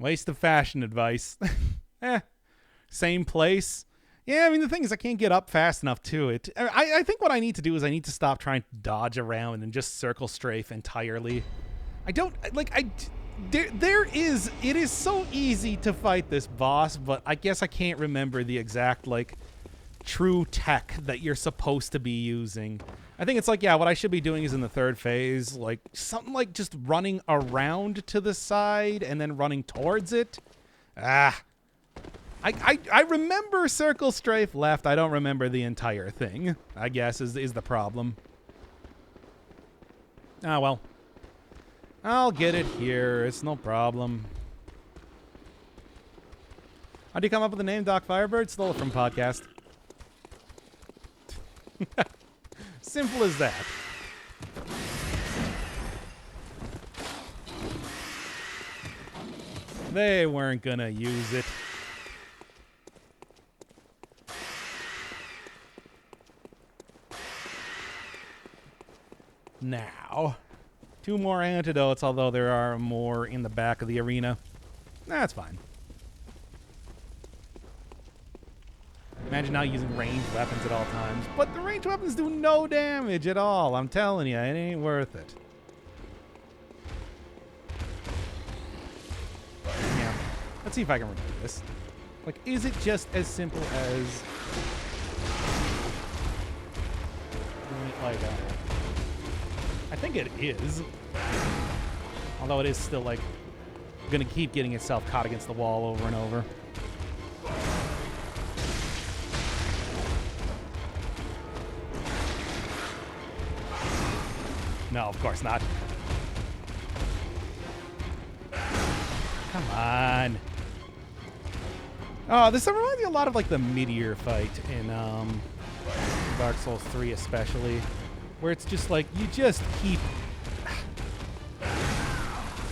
Waste of fashion advice. Same place. Yeah, I mean, the thing is I can't get up fast enough to it. I think what I need to do is I need to stop trying to dodge around and just circle strafe entirely. I don't, like, it is so easy to fight this boss, but I guess I can't remember the exact, like, true tech that you're supposed to be using. I think it's like, yeah, what I should be doing is in the third phase, like, something like just running around to the side and then running towards it. I remember circle strafe left. I don't remember the entire thing, I guess, is the problem. Ah, well. I'll get it here. It's no problem. How do you come up with the name Doc Firebird? Stole it from podcast. Simple as that. They weren't gonna use it. Now, 2 more antidotes, although there are more in the back of the arena. That's fine. Imagine not using ranged weapons at all times. But the ranged weapons do no damage at all. I'm telling you, it ain't worth it. Yeah. Let's see if I can remember this. Like, is it just as simple as... like, I think it is. Although it is still, like, gonna keep getting itself caught against the wall over and over. No, of course not. Come on. Oh, this reminds me a lot of, like, the meteor fight in Dark Souls 3 especially. Where it's just like, you just keep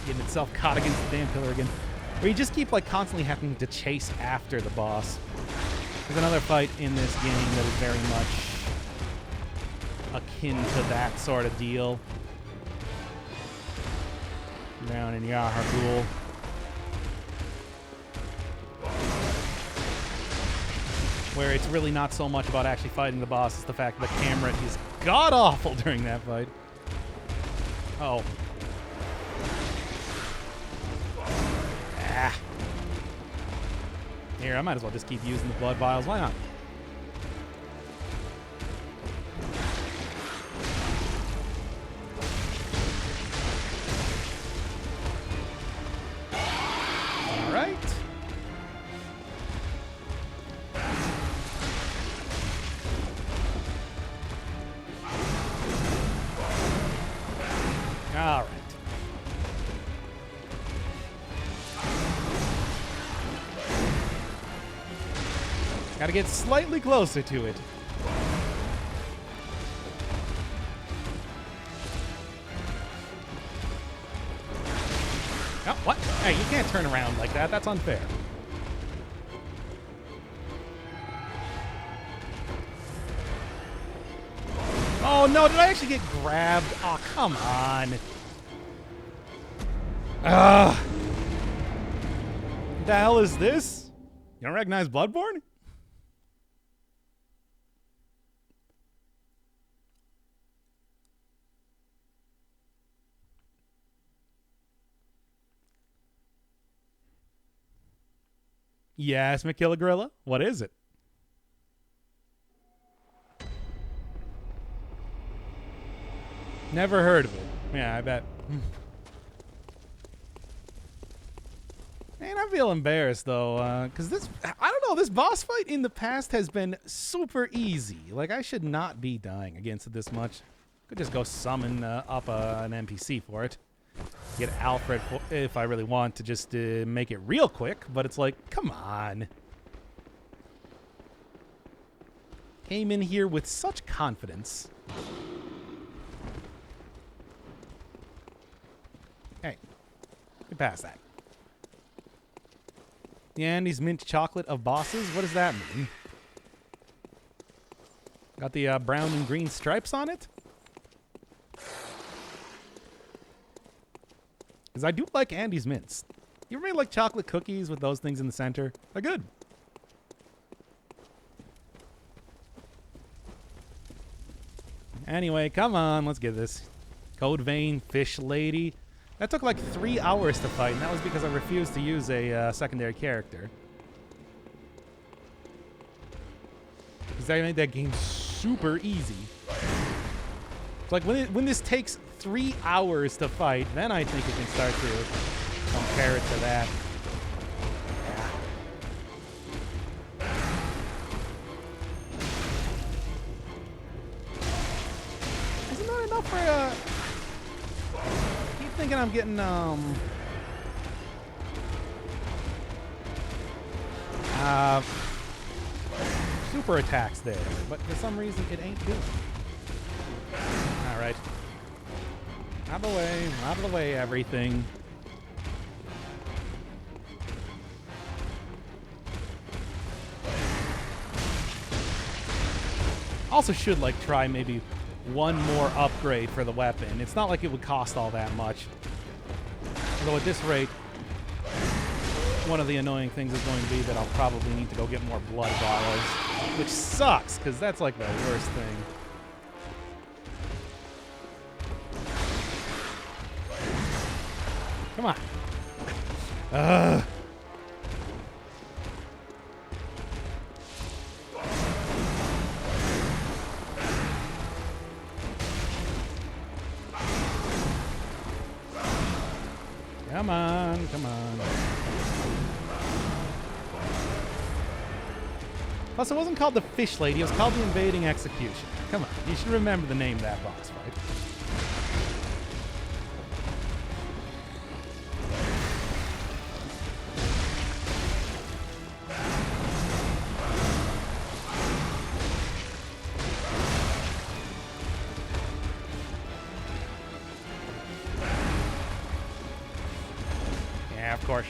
getting itself caught against the damn pillar again. Where you just keep, like, constantly having to chase after the boss. There's another fight in this game that is very much akin to that sort of deal. Down in Yahar'gul. Where it's really not so much about actually fighting the boss, it's the fact that the camera is god-awful during that fight. Oh. Ah. Here, I might as well just keep using the blood vials. Why not? All right. All right. Gotta get slightly closer to it. Oh, what? Hey, you can't turn around like that. That's unfair. Oh, no. Did I actually get grabbed? Oh, come on. Ugh. What the hell is this? You don't recognize Bloodborne? Yes, McKillagorilla. What is it? Never heard of it. Yeah, I bet. Man, I feel embarrassed, though, because this... I don't know, this boss fight in the past has been super easy. Like, I should not be dying against it this much. Could just go summon up an NPC for it. Get Alfred if I really want to just make it real quick, but it's like, come on. Came in here with such confidence. Hey, get past that. The Andy's mint chocolate of bosses? What does that mean? Got the brown and green stripes on it? Because I do like Andy's mints. You ever made like chocolate cookies with those things in the center? They're good. Anyway, come on, let's get this. Code Vein Fish Lady. That took like 3 hours to fight, and that was because I refused to use a secondary character. Because I made that game super easy. It's like when this takes 3 hours to fight, then I think it can start to compare it to that. Isn't that enough for I keep thinking I'm getting super attacks there, but for some reason it ain't doing. Alright. Out of the way, everything. Also should like try maybe one more upgrade for the weapon. It's not like it would cost all that much. Although at this rate, one of the annoying things is going to be that I'll probably need to go get more blood vials, which sucks, because that's like the worst thing. Come on. Come on, come on. Plus, it wasn't called the Fish Lady, it was called the Invading Execution. Come on, you should remember the name of that boss fight. Yeah, of course.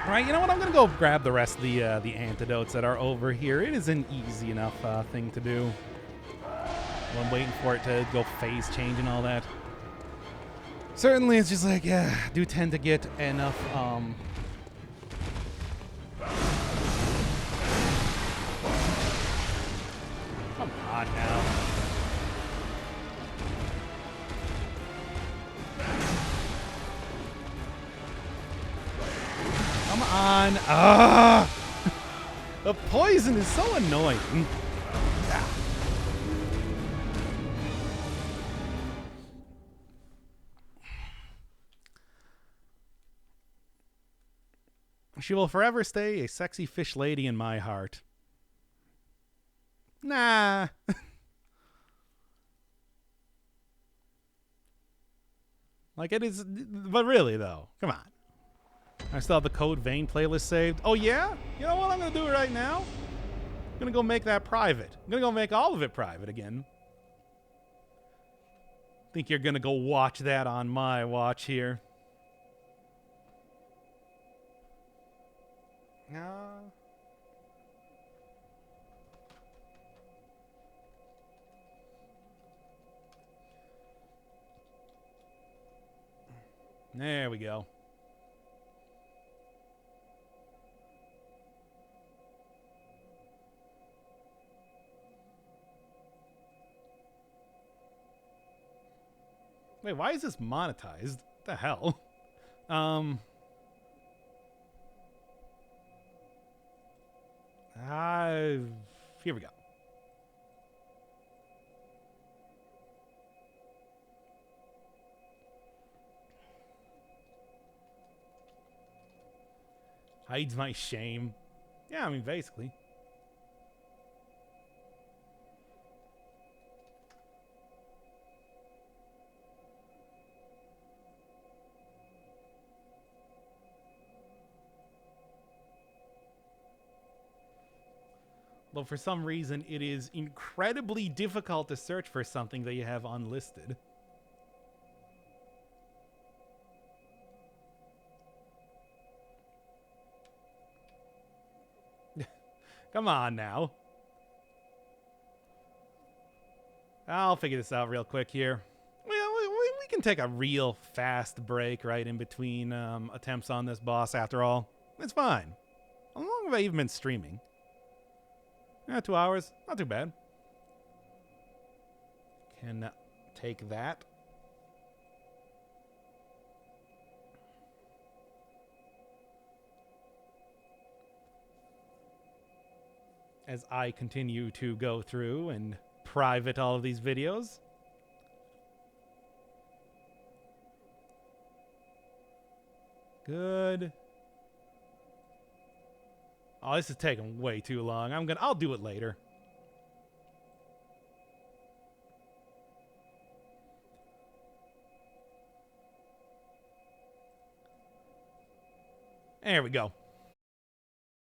Right, you know what? I'm gonna go grab the rest of the antidotes that are over here. It is an easy enough thing to do. While I'm waiting for it to go phase change and all that. Certainly, it's just like, yeah, I do tend to get enough. Come on now. Come on. Ah! The poison is so annoying. Yeah. She will forever stay a sexy fish lady in my heart. Nah. Like it is, but really though, come on. I still have the Code Vein playlist saved. Oh yeah? You know what? I'm gonna do it right now. I'm gonna go make that private. I'm gonna go make all of it private again. Think you're gonna go watch that on my watch here. No. There we go. Wait, why is this monetized? What the hell? Here we go. Hides my shame. Yeah, I mean, basically. Though for some reason it is incredibly difficult to search for something that you have unlisted. Come on now. I'll figure this out real quick here. We can take a real fast break right in between attempts on this boss after all. It's fine. How long have I even been streaming? 2 hours. Not too bad. Can take that. As I continue to go through and private all of these videos. Good. Oh, this is taking way too long. I'll do it later. There we go.